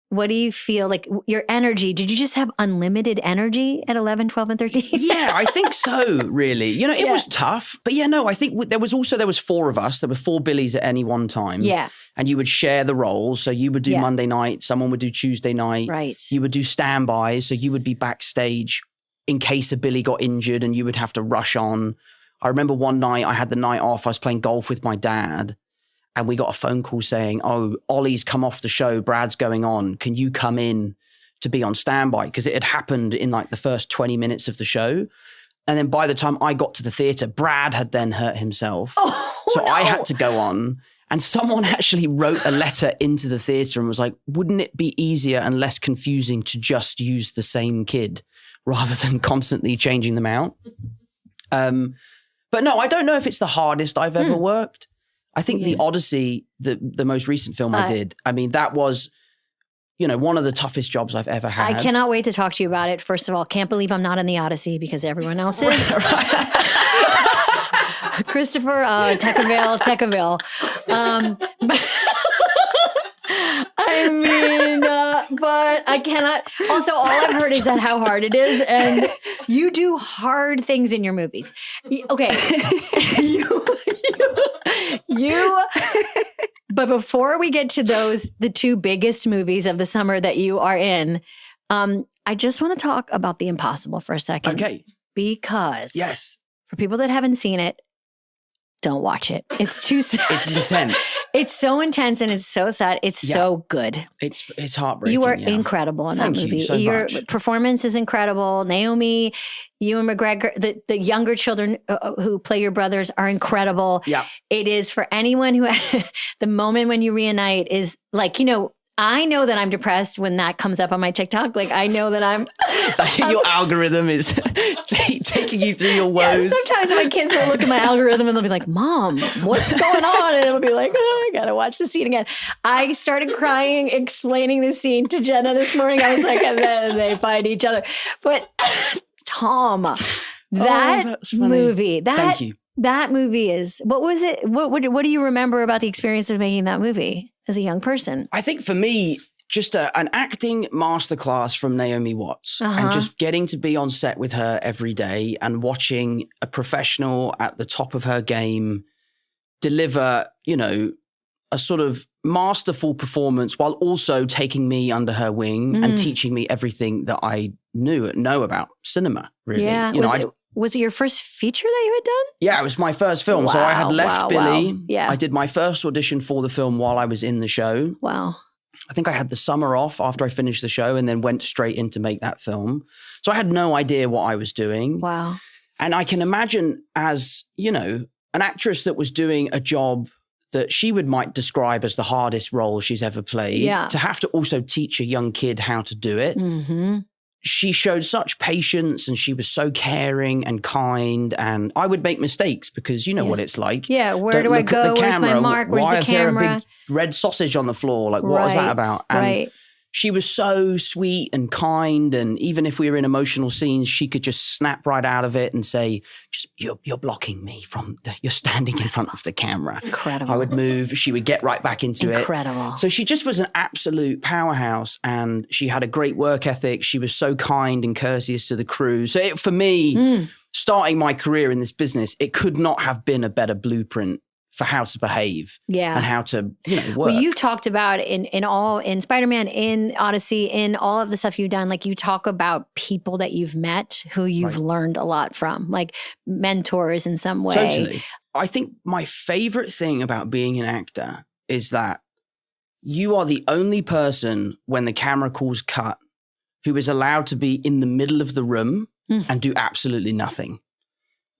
Speaker 1: what do you feel like your energy? Did you just have unlimited energy at 11, 12, and 13?
Speaker 3: Yeah, I think so, really. It was tough. But I think there was 4 of us. There were 4 Billies at any one time.
Speaker 1: Yeah.
Speaker 3: And you would share the roles. So you would do Monday night, someone would do Tuesday night.
Speaker 1: Right.
Speaker 3: You would do standbys. So you would be backstage in case a Billy got injured and you would have to rush on. I remember one night I had the night off. I was playing golf with my dad. And we got a phone call saying, oh, Ollie's come off the show. Brad's going on. Can you come in to be on standby? Because it had happened in like the first 20 minutes of the show. And then by the time I got to the theatre, Brad had then hurt himself. So I had to go on. And someone actually wrote a letter into the theatre and was like, wouldn't it be easier and less confusing to just use the same kid rather than constantly changing them out? But no, I don't know if it's the hardest I've ever worked. I think The Odyssey, the most recent film I did, I mean, that was, one of the toughest jobs I've ever had.
Speaker 1: I cannot wait to talk to you about it. First of all, can't believe I'm not in The Odyssey because everyone else is. Christopher, Tecaville. But I cannot. Also, all I've heard is that how hard it is. And you do hard things in your movies. Okay. But before we get to the 2 biggest movies of the summer that you are in, I just want to talk about The Impossible for a second.
Speaker 3: Okay.
Speaker 1: Because for people that haven't seen it, don't watch it. It's too sad.
Speaker 3: It's intense.
Speaker 1: It's so intense and it's so sad. It's so good.
Speaker 3: It's heartbreaking.
Speaker 1: You are incredible in that movie.
Speaker 3: Thank you so
Speaker 1: Your
Speaker 3: much.
Speaker 1: performance is incredible. Naomi, Ewan McGregor, the younger children who play your brothers are incredible.
Speaker 3: Yeah.
Speaker 1: It is for anyone who, the moment when you reunite is like, I know that I'm depressed when that comes up on my TikTok. Like, I know that I'm...
Speaker 3: your algorithm is taking you through your woes.
Speaker 1: Yeah, sometimes my kids will look at my algorithm and they'll be like, Mom, what's going on? And it'll be like, oh, I got to watch the scene again. I started crying, explaining the scene to Jenna this morning. I was like, and then they find each other. But Tom, that movie,
Speaker 3: Thank you.
Speaker 1: That movie is... What was it? What do you remember about the experience of making that movie as a young person?
Speaker 3: I think for me, just an acting masterclass from Naomi Watts and just getting to be on set with her every day and watching a professional at the top of her game deliver, a sort of masterful performance while also taking me under her wing and teaching me everything that I know about cinema, really.
Speaker 1: Yeah. Was it your first feature that you had done?
Speaker 3: Yeah, it was my first film.
Speaker 1: Wow,
Speaker 3: so I had left Billy.
Speaker 1: Wow. Yeah.
Speaker 3: I did my first audition for the film while I was in the show.
Speaker 1: Wow.
Speaker 3: I think I had the summer off after I finished the show and then went straight in to make that film. So I had no idea what I was doing.
Speaker 1: Wow.
Speaker 3: And I can imagine as, an actress that was doing a job that she might describe as the hardest role she's ever played, to have to also teach a young kid how to do it. Mm-hmm. She showed such patience and she was so caring and kind, and I would make mistakes because you know what it's like.
Speaker 1: Yeah, where do I go? Where's my mark? Where's the camera? Why is there a big
Speaker 3: red sausage on the floor? Like, what is that about? And she was so sweet and kind, and even if we were in emotional scenes, she could just snap right out of it and say, "Just you're blocking me you're standing in front of the camera."
Speaker 1: Incredible.
Speaker 3: I would move. She would get right back into it.
Speaker 1: Incredible.
Speaker 3: So she just was an absolute powerhouse, and she had a great work ethic. She was so kind and courteous to the crew. So for me, starting my career in this business, it could not have been a better blueprint for how to behave and how to, work.
Speaker 1: Well, you've talked about in Spider-Man, in Odyssey, in all of the stuff you've done, like you talk about people that you've met who you've learned a lot from, like mentors in some way.
Speaker 3: Totally. I think my favorite thing about being an actor is that you are the only person when the camera calls cut who is allowed to be in the middle of the room and do absolutely nothing,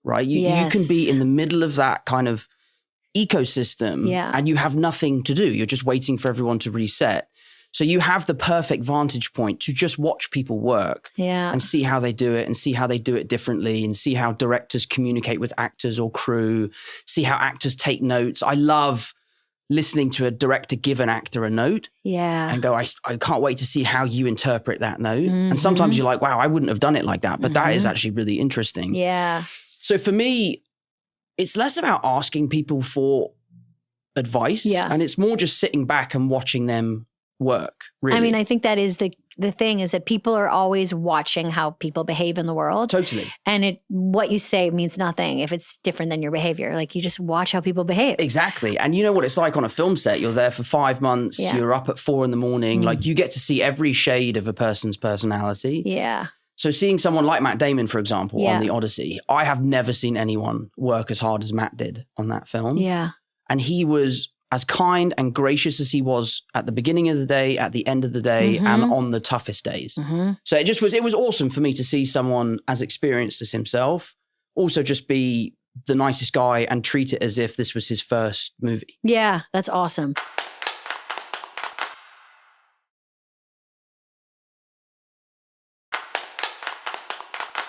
Speaker 3: right? You can be in the middle of that kind of ecosystem and you have nothing to do. You're just waiting for everyone to reset. So you have the perfect vantage point to just watch people work and see how they do it and see how they do it differently and see how directors communicate with actors or crew, see how actors take notes. I love listening to a director give an actor a note and go, I can't wait to see how you interpret that note. And sometimes you're like, wow, I wouldn't have done it like that. But that is actually really interesting.
Speaker 1: Yeah.
Speaker 3: So for me, it's less about asking people for advice. And it's more just sitting back and watching them work, really.
Speaker 1: I mean, I think that is the thing is that people are always watching how people behave in the world.
Speaker 3: Totally.
Speaker 1: And what you say means nothing if it's different than your behavior. Like, you just watch how people behave.
Speaker 3: Exactly. And you know what it's like on a film set. You're there for 5 months.
Speaker 1: Yeah.
Speaker 3: You're up at 4 a.m. Like, you get to see every shade of a person's personality.
Speaker 1: Yeah.
Speaker 3: So seeing someone like Matt Damon, for example, on The Odyssey, I have never seen anyone work as hard as Matt did on that film.
Speaker 1: Yeah.
Speaker 3: And he was as kind and gracious as he was at the beginning of the day, at the end of the day, and on the toughest days. So it was awesome for me to see someone as experienced as himself also just be the nicest guy and treat it as if this was his first movie.
Speaker 1: Yeah, that's awesome.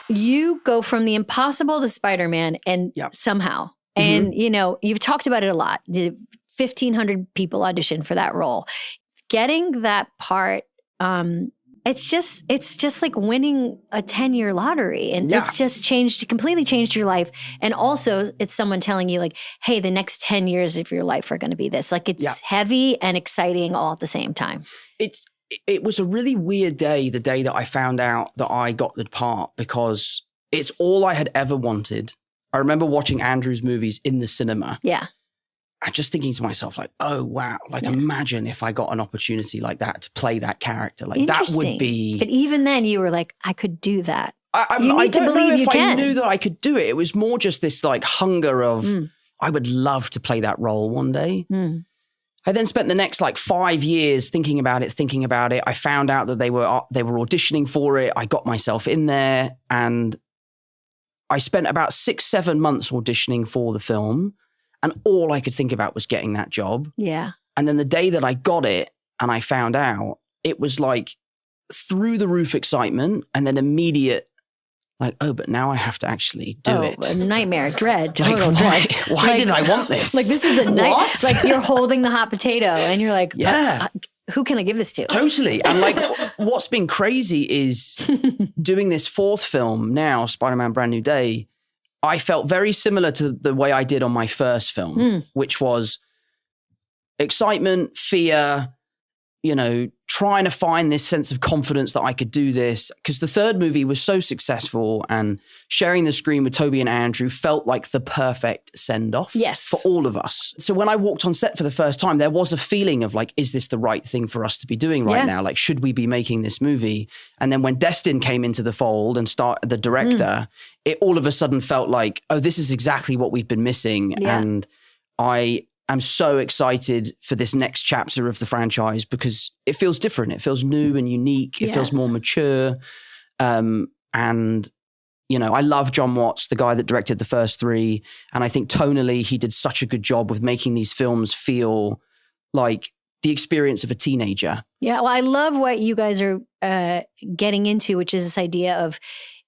Speaker 1: You go from the impossible to Spider-Man and somehow, and you've talked about it a lot. 1,500 people auditioned for that role. Getting that part, it's just like winning a 10-year lottery, and it's just completely changed your life. And also, it's someone telling you like, hey, the next 10 years of your life are going to be this. Like, it's heavy and exciting all at the same time.
Speaker 3: It was a really weird day, the day that I found out that I got the part, because it's all I had ever wanted. I remember watching Andrew's movies in the cinema.
Speaker 1: Yeah.
Speaker 3: And just thinking to myself, like, oh, wow. Like, imagine if I got an opportunity like that to play that character. Like, that would be...
Speaker 1: But even then, you were like, I could do that.
Speaker 3: I don't know if I knew that I could do it. It was more just this, like, hunger of, I would love to play that role one day. I then spent the next, like, 5 years thinking about it. I found out that they were auditioning for it. I got myself in there, and I spent about 6-7 months auditioning for the film. And all I could think about was getting that job.
Speaker 1: Yeah.
Speaker 3: And then the day that I got it and I found out, it was like through the roof excitement, and then immediate, like, oh, but now I have to actually do it.
Speaker 1: A nightmare, dread, total dread.
Speaker 3: Why did I want this?
Speaker 1: Like, this is a night. Like, you're holding the hot potato and you're like, who can I give this to?
Speaker 3: Totally. And like, what's been crazy is doing this 4th film now, Spider-Man Brand New Day, I felt very similar to the way I did on my first film, which was excitement, fear, trying to find this sense of confidence that I could do this. Because the 3rd movie was so successful, and sharing the screen with Toby and Andrew felt like the perfect send-off for all of us. So when I walked on set for the first time, there was a feeling of like, is this the right thing for us to be doing right now? Like, should we be making this movie? And then when Destin came into the fold and the director, it all of a sudden felt like, oh, this is exactly what we've been missing. Yeah. And I'm so excited for this next chapter of the franchise because it feels different. It feels new and unique. It feels more mature. And, I love John Watts, the guy that directed the first 3. And I think tonally, he did such a good job with making these films feel like the experience of a teenager. Yeah,
Speaker 1: well, I love what you guys are getting into, which is this idea of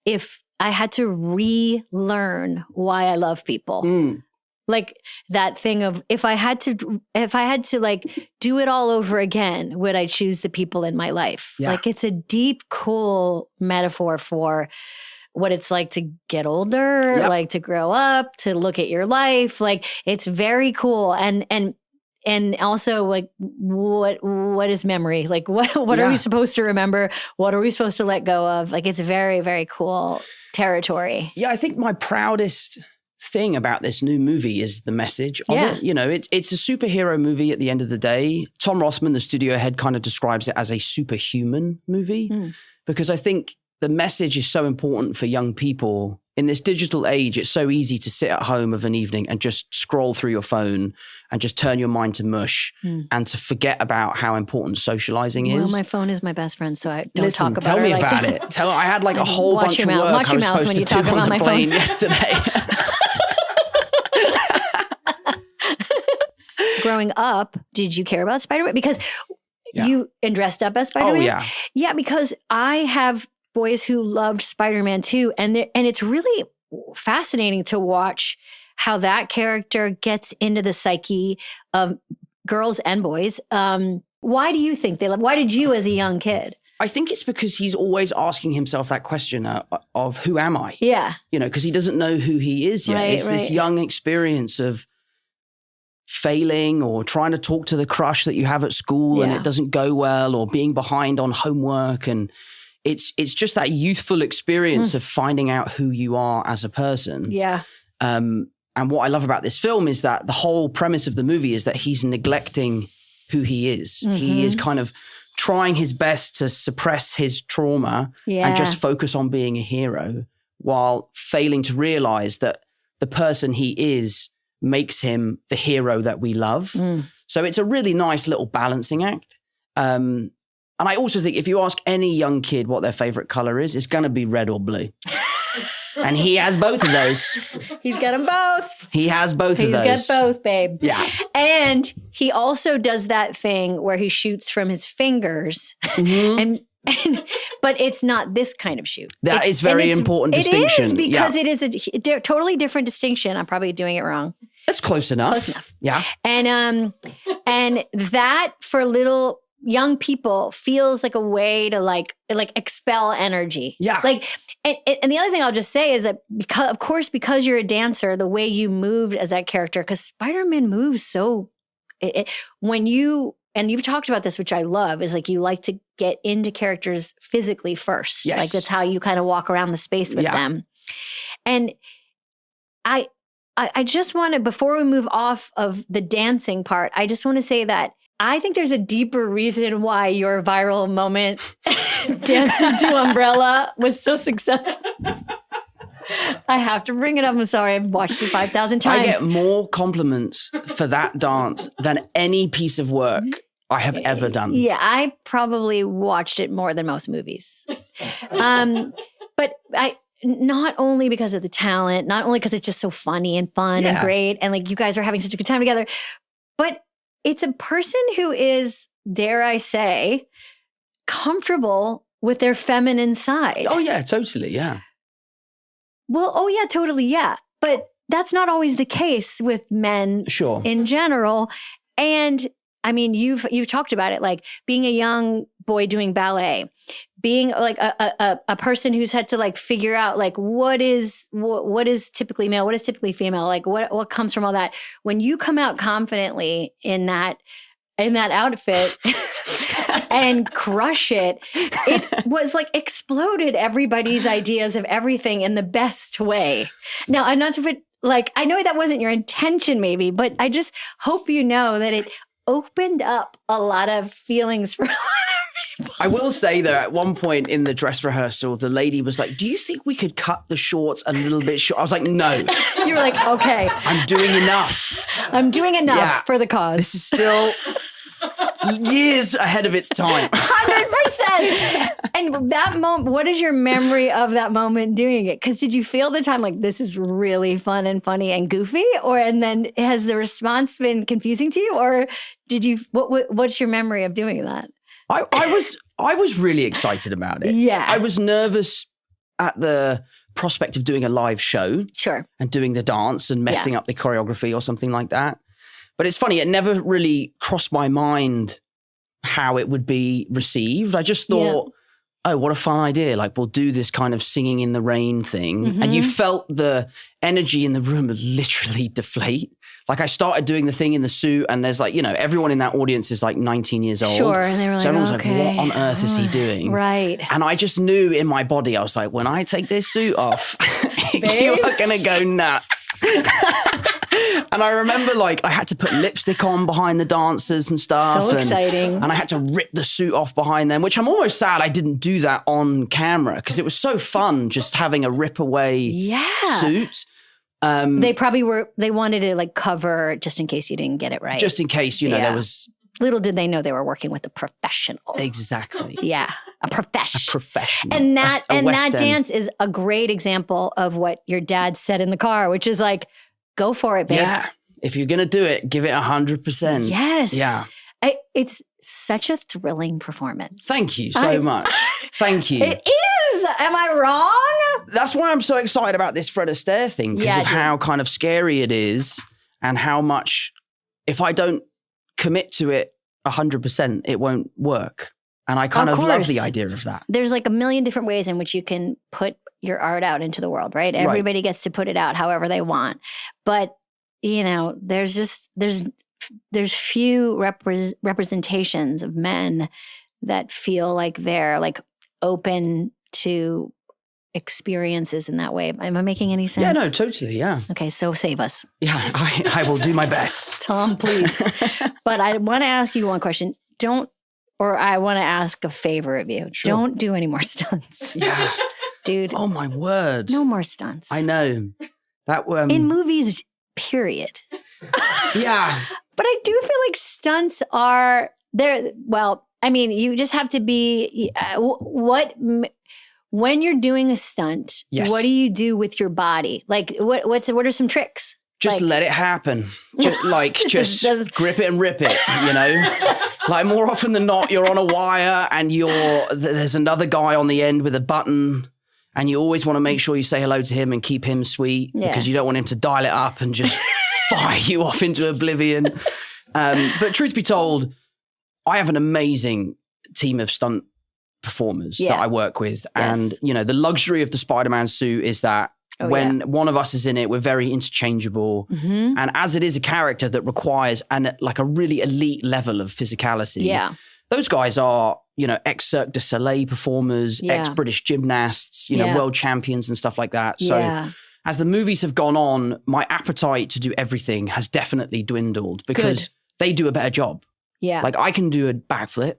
Speaker 1: if I had to relearn why I love people. Like that thing of if I had to like do it all over again, would I choose the people in my life? Yeah. Like, it's a deep, cool metaphor for what it's like to get older, like to grow up, to look at your life. Like, it's very cool. And also, like, what is memory? Like, what are we supposed to remember? What are we supposed to let go of? Like, it's very, very cool territory.
Speaker 3: Yeah, I think my proudest thing about this new movie is the message of it. It's a superhero movie at the end of the day. Tom Rothman, the studio head, kind of describes it as a superhuman movie because I think the message is so important for young people. In this digital age, it's so easy to sit at home of an evening and just scroll through your phone and just turn your mind to mush and to forget about how important socializing is.
Speaker 1: Well, my phone is my best friend, so I don't talk about
Speaker 3: tell
Speaker 1: her
Speaker 3: me
Speaker 1: like
Speaker 3: about
Speaker 1: that.
Speaker 3: it. I had like a whole bunch of work
Speaker 1: Watch
Speaker 3: I
Speaker 1: your
Speaker 3: was
Speaker 1: mouth
Speaker 3: supposed
Speaker 1: when you
Speaker 3: to
Speaker 1: talk
Speaker 3: do
Speaker 1: about
Speaker 3: on
Speaker 1: my
Speaker 3: the plane
Speaker 1: phone.
Speaker 3: yesterday.
Speaker 1: Growing up, did you care about Spider-Man? Because you dressed up as Spider-Man?
Speaker 3: Oh, yeah.
Speaker 1: Yeah, because I have boys who loved Spider-Man too. And it's really fascinating to watch how that character gets into the psyche of girls and boys. Why do you think they love? Why did you, as a young kid?
Speaker 3: I think it's because he's always asking himself that question of who am I?
Speaker 1: Yeah.
Speaker 3: You know, because he doesn't know who he is yet. It's this young experience of failing or trying to talk to the crush that you have at school and it doesn't go well, or being behind on homework. And it's just that youthful experience of finding out who you are as a person.
Speaker 1: Yeah.
Speaker 3: And what I love about this film is that the whole premise of the movie is that he's neglecting who he is. He is kind of trying his best to suppress his trauma and just focus on being a hero, while failing to realize that the person he is makes him the hero that we love. So it's a really nice little balancing act. And I also think if you ask any young kid what their favorite color is, it's going to be red or blue. And he has both of those.
Speaker 1: He's got them both.
Speaker 3: He has both of those.
Speaker 1: He's got both, babe.
Speaker 3: Yeah.
Speaker 1: And he also does that thing where he shoots from his fingers. But it's not this kind of shoot.
Speaker 3: That is very important distinction.
Speaker 1: It is, because it is a totally different distinction. I'm probably doing it wrong.
Speaker 3: It's close enough.
Speaker 1: Close enough.
Speaker 3: Yeah.
Speaker 1: And that for little young people feels like a way to like expel energy.
Speaker 3: Yeah.
Speaker 1: Like, and the other thing I'll just say is that because you're a dancer, the way you moved as that character, because Spider-Man moves so, when you, and you've talked about this, which I love, is like you like to get into characters physically first.
Speaker 3: Yes.
Speaker 1: Like that's how you kind of walk around the space with them. And I just want to, before we move off of the dancing part, I just want to say that I think there's a deeper reason why your viral moment dancing to Umbrella was so successful. I have to bring it up. I'm sorry. I've watched it 5,000 times.
Speaker 3: I get more compliments for that dance than any piece of work I have ever done.
Speaker 1: Yeah, I've probably watched it more than most movies. But not only because of the talent, not only because it's just so funny and fun and great, and like you guys are having such a good time together, but it's a person who is, dare I say, comfortable with their feminine side.
Speaker 3: Oh yeah, totally, yeah.
Speaker 1: Well, oh yeah, totally, yeah. But that's not always the case with men in general. And I mean, you've talked about it, like being a young boy doing ballet, being like a person who's had to like figure out like what is typically male, what is typically female, like what comes from all that. When you come out confidently in that outfit and crush it was like exploded everybody's ideas of everything in the best way. Now, I'm not to put like, I know that wasn't your intention maybe, but I just hope you know that it opened up a lot of feelings for a lot of people.
Speaker 3: I will say that at one point in the dress rehearsal, the lady was like, do you think we could cut the shorts a little bit short? I was like, no.
Speaker 1: You were like, okay.
Speaker 3: I'm doing enough.
Speaker 1: I'm doing enough for the cause.
Speaker 3: This is still years ahead of its time.
Speaker 1: 100%. And that moment, what is your memory of that moment doing it? Because did you feel the time like this is really fun and funny and goofy? And then has the response been confusing to you? Or did you, what's your memory of doing that?
Speaker 3: I was really excited about it.
Speaker 1: Yeah.
Speaker 3: I was nervous at the prospect of doing a live show.
Speaker 1: Sure.
Speaker 3: And doing the dance and messing up the choreography or something like that. But it's funny, it never really crossed my mind how it would be received. I just thought, oh, what a fun idea. Like, we'll do this kind of singing in the rain thing. Mm-hmm. And you felt the energy in the room literally deflate. Like, I started doing the thing in the suit and there's like, you know, everyone in that audience is like 19 years old.
Speaker 1: Sure. And they were like,
Speaker 3: so everyone's
Speaker 1: okay.
Speaker 3: like, what on earth is he doing?
Speaker 1: Right.
Speaker 3: And I just knew in my body, I was like, when I take this suit off, you are going to go nuts. And I remember like I had to put lipstick on behind the dancers and stuff.
Speaker 1: So exciting.
Speaker 3: And I had to rip the suit off behind them, which I'm almost sad I didn't do that on camera because it was so fun just having a rip away suit.
Speaker 1: They wanted to like cover just in case you didn't get it right.
Speaker 3: Just in case, you know, there was...
Speaker 1: Little did they know they were working with a professional.
Speaker 3: Exactly.
Speaker 1: Yeah. A professional.
Speaker 3: And
Speaker 1: that dance is a great example of what your dad said in the car, which is like, go for it, babe.
Speaker 3: Yeah. If you're going to do it, give it 100%.
Speaker 1: Yes.
Speaker 3: Yeah.
Speaker 1: It's such a thrilling performance.
Speaker 3: Thank you so much. Thank you.
Speaker 1: It is. Am I wrong?
Speaker 3: That's why I'm so excited about this Fred Astaire thing because of how kind of scary it is and how much, if I don't commit to it 100%, it won't work. And I kind of love the idea of that.
Speaker 1: There's like a million different ways in which you can put your art out into the world, right? Everybody gets to put it out however they want. But, you know, there's few representations of men that feel like they're like open to experiences in that way. Am I making any sense?
Speaker 3: Yeah, no, totally, yeah.
Speaker 1: Okay, so save us.
Speaker 3: Yeah, I will do my best.
Speaker 1: Tom, please. But I want to ask you one question. I want to ask a favor of you.
Speaker 3: Sure.
Speaker 1: Don't do any more stunts.
Speaker 3: Yeah.
Speaker 1: Dude.
Speaker 3: Oh my word.
Speaker 1: No more stunts.
Speaker 3: I know. That
Speaker 1: in movies, period.
Speaker 3: Yeah.
Speaker 1: But I do feel like stunts are there. Well, I mean, you just have to be when you're doing a stunt, what do you do with your body? Like what are some tricks?
Speaker 3: Just let it happen. Just grip it and rip it, you know? Like more often than not, you're on a wire and there's another guy on the end with a button and you always want to make sure you say hello to him and keep him sweet because you don't want him to dial it up and just fire you off into oblivion. But truth be told, I have an amazing team of stunt performers that I work with.
Speaker 1: Yes.
Speaker 3: And, you know, the luxury of the Spider-Man suit is that when one of us is in it, we're very interchangeable. Mm-hmm. And as it is a character that requires like a really elite level of physicality, those guys are, you know, ex-Cirque du Soleil performers, ex-British gymnasts, you know, world champions and stuff like that. So as the movies have gone on, my appetite to do everything has definitely dwindled because they do a better job. Yeah. Like I can do a backflip,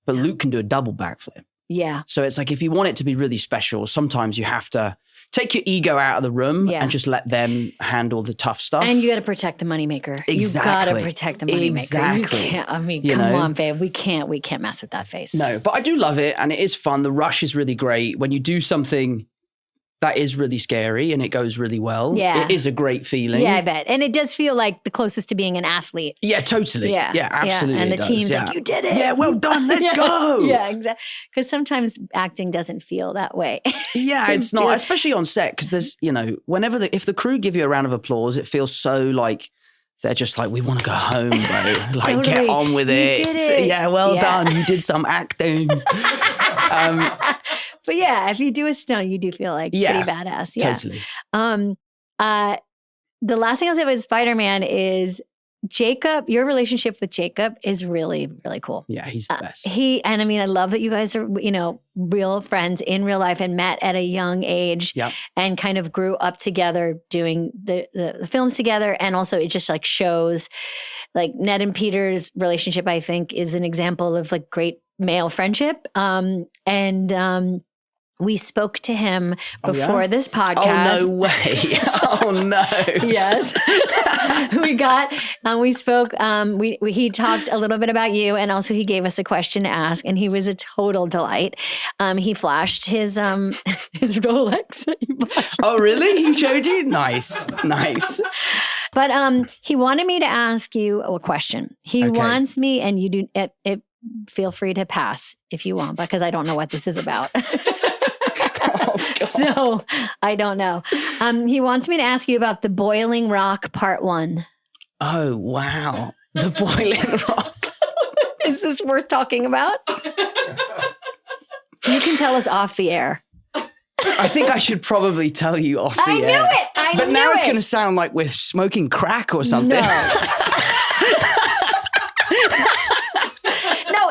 Speaker 3: but Luke can do a double backflip. Yeah. So it's like if you want it to be really special, sometimes you have to take your ego out of the room and just let them handle the tough stuff. And you got to protect the moneymaker. Exactly. You got to protect the moneymaker. Exactly. You can't, I mean, come on, babe. We can't mess with that face. No, but I do love it and it is fun. The rush is really great. When you do something that is really scary and it goes really well. Yeah. It is a great feeling. Yeah, I bet. And it does feel like the closest to being an athlete. Yeah, totally. Yeah, absolutely. And the team's like, you did it. Yeah, well done. Let's go. Yeah, exactly. Because sometimes acting doesn't feel that way. Yeah, it's not, especially on set because there's, you know, if the crew give you a round of applause, it feels so like, they're just like, we want to go home, bro. Like, totally. Get on with it. You did it. Yeah, well done. You did some acting. But yeah, if you do a stunt, you do feel like pretty badass. Yeah, totally. The last thing I'll say about Spider-Man is Jacob. Your relationship with Jacob is really, really cool. Yeah, he's the best. And I mean, I love that you guys are, you know, real friends in real life and met at a young age and kind of grew up together doing the films together. And also it just like shows like Ned and Peter's relationship, I think, is an example of like great male friendship. We spoke to him before this podcast. Oh, no way. Oh, no. Yes. We spoke, he talked a little bit about you and also he gave us a question to ask and he was a total delight. He flashed his Rolex. Oh, really? He showed you? Nice. Nice. But he wanted me to ask you a question. He wants me, and you do it, feel free to pass if you want, because I don't know what this is about. So I don't know. He wants me to ask you about the Boiling Rock Part 1. Oh, wow. The Boiling Rock. Is this worth talking about? You can tell us off the air. I think I should probably tell you off the air. I knew it. But now it's going to sound like we're smoking crack or something. No.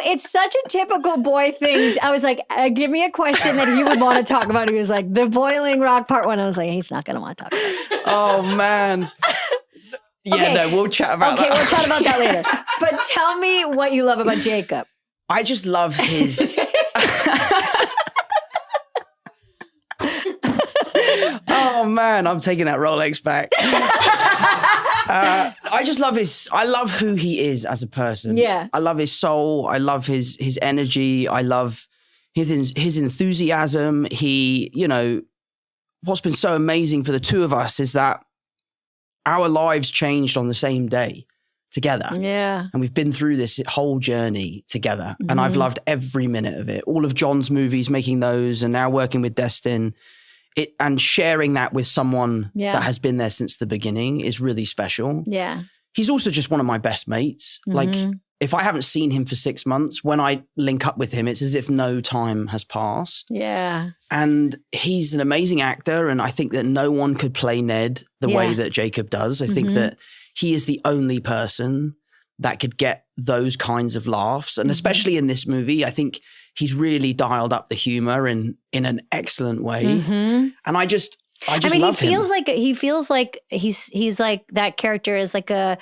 Speaker 3: It's such a typical boy thing. I was like, give me a question that he would want to talk about. He was like, the Boiling Rock Part 1. I was like, he's not going to want to talk about it. Oh, man. Yeah, no, we'll chat about that. Okay, we'll chat about that later. But tell me what you love about Jacob. I just love his... Oh, man, I'm taking that Rolex back. I love who he is as a person. Yeah. I love his soul. I love his energy. I love his enthusiasm. You know, what's been so amazing for the two of us is that our lives changed on the same day together. Yeah. And we've been through this whole journey together. Mm-hmm. And I've loved every minute of it. All of John's movies, making those, and now working with Destin. And sharing that with someone that has been there since the beginning is really special. Yeah. He's also just one of my best mates. Mm-hmm. Like, if I haven't seen him for 6 months, when I link up with him, it's as if no time has passed.
Speaker 1: Yeah.
Speaker 3: And he's an amazing actor. And I think that no one could play Ned the way that Jacob does. I think that he is the only person that could get those kinds of laughs. And especially in this movie, I think he's really dialed up the humor in an excellent way. And I just love him.
Speaker 1: He feels like he's like, that character is like a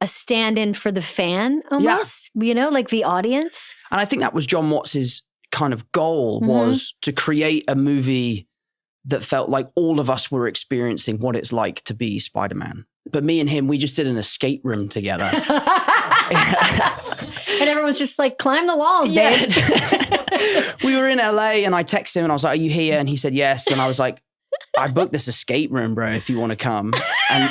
Speaker 1: stand-in for the fan almost, you know, like the audience.
Speaker 3: And I think that was John Watts's kind of goal, was to create a movie that felt like all of us were experiencing what it's like to be Spider-Man. But me and him, we just did an escape room together.
Speaker 1: And everyone's just like, climb the walls, babe.
Speaker 3: We were in LA and I texted him and I was like, are you here? And he said yes. And I was like, I booked this escape room, bro, if you want to come. And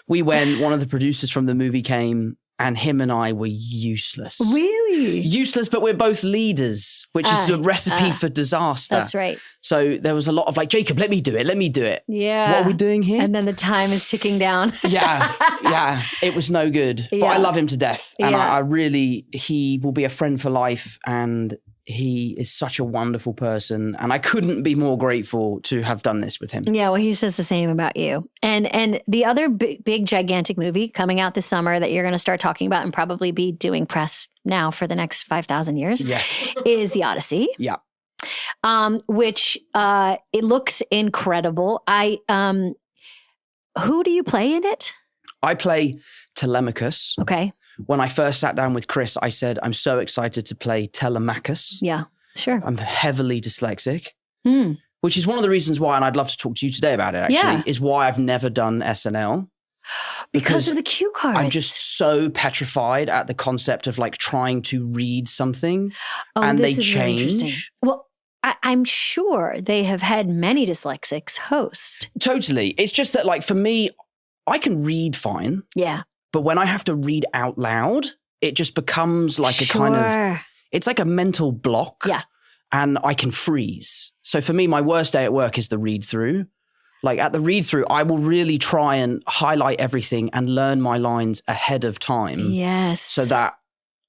Speaker 3: we went, one of the producers from the movie came, and him and I were useless.
Speaker 1: Really?
Speaker 3: Useless, but we're both leaders, which is a recipe for disaster.
Speaker 1: That's right.
Speaker 3: So there was a lot of like, Jacob, let me do it.
Speaker 1: Yeah.
Speaker 3: What are we doing here?
Speaker 1: And then the time is ticking down.
Speaker 3: Yeah. It was no good. But I love him to death. And I really, he will be a friend for life, and he is such a wonderful person. And I couldn't be more grateful to have done this with him.
Speaker 1: Yeah, well, he says the same about you. And the other big, gigantic movie coming out this summer that you're going to start talking about and probably be doing press now for the next 5,000 years is The Odyssey.
Speaker 3: Yeah.
Speaker 1: Which it looks incredible. Who do you play in it?
Speaker 3: I play Telemachus.
Speaker 1: Okay.
Speaker 3: When I first sat down with Chris, I said, I'm so excited to play Telemachus.
Speaker 1: Yeah, sure.
Speaker 3: I'm heavily dyslexic, which is one of the reasons why, and I'd love to talk to you today about it actually, is why I've never done SNL.
Speaker 1: Because of the cue cards.
Speaker 3: I'm just so petrified at the concept of like trying to read something and they change.
Speaker 1: Well, I'm sure they have had many dyslexics host.
Speaker 3: Totally. It's just that like for me, I can read fine.
Speaker 1: Yeah.
Speaker 3: But when I have to read out loud, it just becomes like a kind of, it's like a mental block.
Speaker 1: Yeah.
Speaker 3: And I can freeze. So for me, my worst day at work is the read through. Like at the read through, I will really try and highlight everything and learn my lines ahead of time.
Speaker 1: Yes.
Speaker 3: So that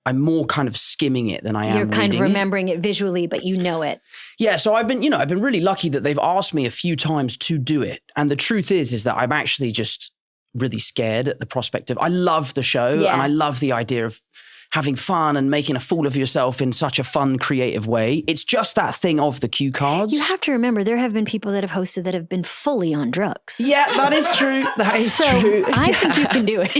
Speaker 3: I'm more kind of skimming it than I am
Speaker 1: You're kind of
Speaker 3: reading
Speaker 1: remembering it visually, but you know it.
Speaker 3: Yeah. So I've been really lucky that they've asked me a few times to do it. And the truth is that I'm actually just really scared at the prospect of, I love the show and I love the idea of having fun and making a fool of yourself in such a fun, creative way. It's just that thing of the cue cards.
Speaker 1: You have to remember, there have been people that have hosted that have been fully on drugs.
Speaker 3: Yeah, that is true. That is true.
Speaker 1: I think you can do it.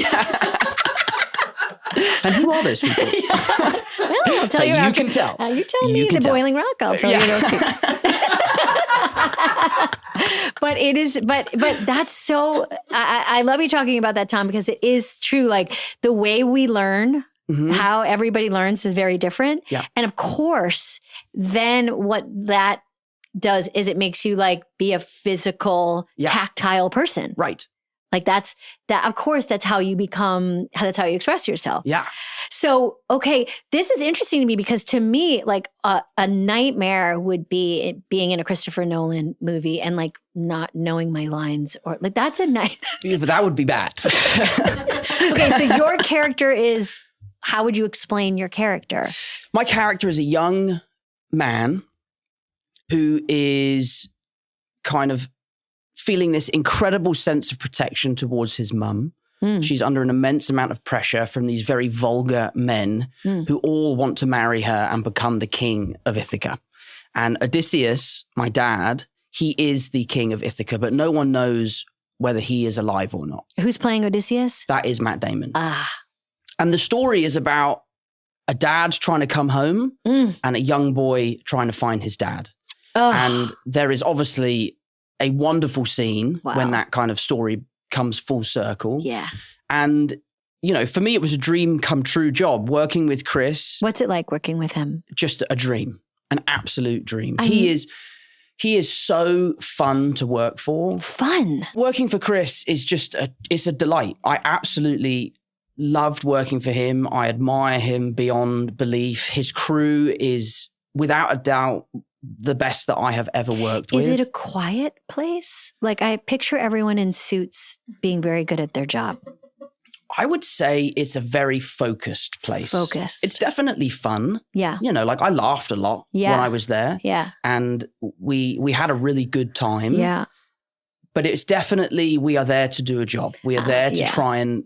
Speaker 3: And who are those people?
Speaker 1: Well, I'll tell
Speaker 3: so
Speaker 1: you.
Speaker 3: You can tell.
Speaker 1: You tell me the Boiling Rock. I'll tell you those people. But it is, but that's so, I love you talking about that, Tom, because it is true. Like the way we learn, how everybody learns is very different.
Speaker 3: Yeah. And
Speaker 1: of course, then what that does is it makes you like be a physical, tactile person.
Speaker 3: Right.
Speaker 1: Like of course, that's how you become, that's how you express yourself.
Speaker 3: Yeah.
Speaker 1: So, okay, this is interesting to me because to me, like a nightmare would be being in a Christopher Nolan movie and like not knowing my lines or like that's a night.
Speaker 3: Yeah, but that would be bad.
Speaker 1: Okay, so your character is, how would you explain your character?
Speaker 3: My character is a young man who is kind of feeling this incredible sense of protection towards his mum. She's under an immense amount of pressure from these very vulgar men who all want to marry her and become the king of Ithaca. And Odysseus, my dad, he is the king of Ithaca, but no one knows whether he is alive or not.
Speaker 1: Who's playing Odysseus?
Speaker 3: That is Matt Damon.
Speaker 1: Ah.
Speaker 3: And the story is about a dad trying to come home and a young boy trying to find his dad.
Speaker 1: Oh.
Speaker 3: And there is obviously a wonderful scene when that kind of story comes full circle.
Speaker 1: Yeah.
Speaker 3: And, you know, for me, it was a dream come true job working with Chris.
Speaker 1: What's it like working with him?
Speaker 3: Just a dream, an absolute dream. He is so fun to work for.
Speaker 1: Fun.
Speaker 3: Working for Chris is just it's a delight. I absolutely loved working for him. I admire him beyond belief. His crew is without a doubt the best that I have ever worked with.
Speaker 1: Is it a quiet place? Like I picture everyone in suits being very good at their job.
Speaker 3: I would say it's a very focused place.
Speaker 1: Focused.
Speaker 3: It's definitely fun.
Speaker 1: Yeah.
Speaker 3: You know, like I laughed a lot when I was there.
Speaker 1: Yeah.
Speaker 3: And we had a really good time.
Speaker 1: Yeah.
Speaker 3: But it's definitely, we are there to do a job. We are there to try and,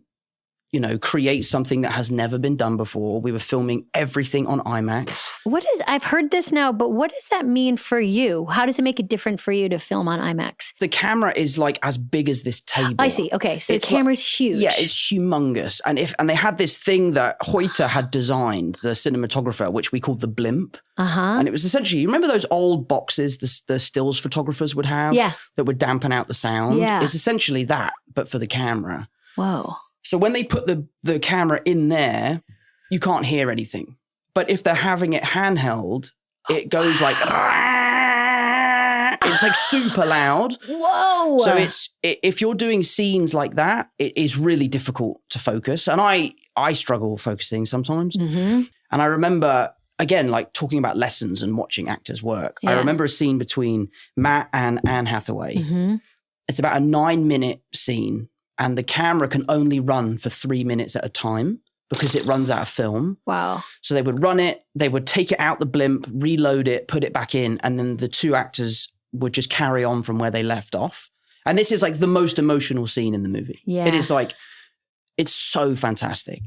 Speaker 3: you know, create something that has never been done before. We were filming everything on IMAX.
Speaker 1: I've heard this now, but what does that mean for you? How does it make it different for you to film on IMAX?
Speaker 3: The camera is like as big as this table.
Speaker 1: I see. Okay. So the camera's huge.
Speaker 3: Yeah, it's humongous. And they had this thing that Hoyter had designed, the cinematographer, which we called the blimp. And it was essentially, you remember those old boxes the stills photographers would have?
Speaker 1: Yeah.
Speaker 3: That would dampen out the sound?
Speaker 1: Yeah.
Speaker 3: It's essentially that, but for the camera.
Speaker 1: Whoa.
Speaker 3: So when they put the camera in there, you can't hear anything. But if they're having it handheld, it goes like, it's like super loud.
Speaker 1: Whoa.
Speaker 3: So if you're doing scenes like that, it is really difficult to focus. And I struggle focusing sometimes. And I remember, again, like talking about lessons and watching actors work. I remember a scene between Matt and Anne Hathaway. It's about a 9-minute scene. And the camera can only run for 3 minutes at a time because it runs out of film.
Speaker 1: Wow.
Speaker 3: So they would run it, they would take it out the blimp, reload it, put it back in, and then the two actors would just carry on from where they left off. And this is like the most emotional scene in the movie.
Speaker 1: Yeah.
Speaker 3: It is like, it's so fantastic.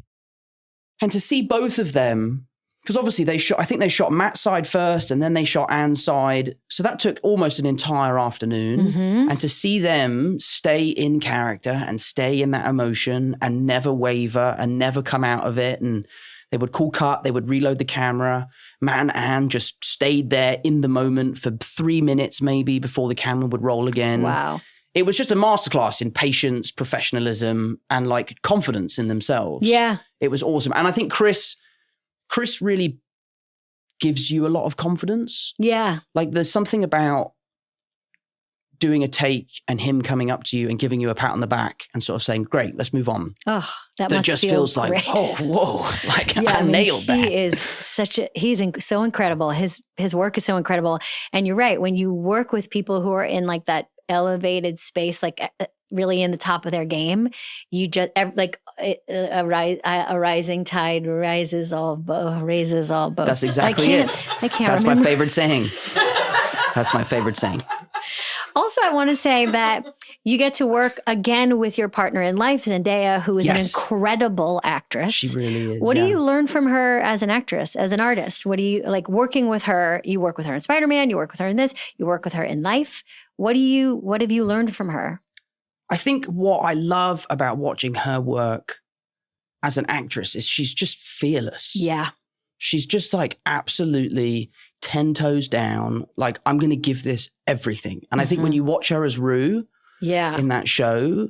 Speaker 3: And to see both of them, because obviously I think they shot Matt's side first and then they shot Anne's side. So that took almost an entire afternoon. And to see them stay in character and stay in that emotion and never waver and never come out of it. And they would call cut, they would reload the camera. Matt and Anne just stayed there in the moment for 3 minutes maybe before the camera would roll again.
Speaker 1: Wow.
Speaker 3: It was just a masterclass in patience, professionalism, and like confidence in themselves.
Speaker 1: Yeah.
Speaker 3: It was awesome. And I think Chris really gives you a lot of confidence.
Speaker 1: Yeah.
Speaker 3: Like there's something about doing a take and him coming up to you and giving you a pat on the back and sort of saying, great, let's move on.
Speaker 1: Oh, that
Speaker 3: That
Speaker 1: must
Speaker 3: just
Speaker 1: feel
Speaker 3: feels
Speaker 1: great.
Speaker 3: like, oh, whoa, like
Speaker 1: Yeah,
Speaker 3: I nailed that.
Speaker 1: He is so incredible. His work is so incredible. And you're right. When you work with people who are in like that elevated space, like really in the top of their game, you just like a rising tide raises all boats.
Speaker 3: That's exactly it.
Speaker 1: I can't
Speaker 3: That's
Speaker 1: remember.
Speaker 3: my favorite saying. That's my favorite saying.
Speaker 1: Also, I want to say that you get to work again with your partner in life, Zendaya, who is an incredible actress.
Speaker 3: She really is.
Speaker 1: What do you learn from her as an actress, as an artist? What do you like working with her? You work with her in Spider-Man, you work with her in this, you work with her in life. What have you learned from her?
Speaker 3: I think what I love about watching her work as an actress is she's just fearless.
Speaker 1: Yeah.
Speaker 3: She's just like absolutely 10 toes down. Like, I'm going to give this everything. And I think when you watch her as Rue in that show,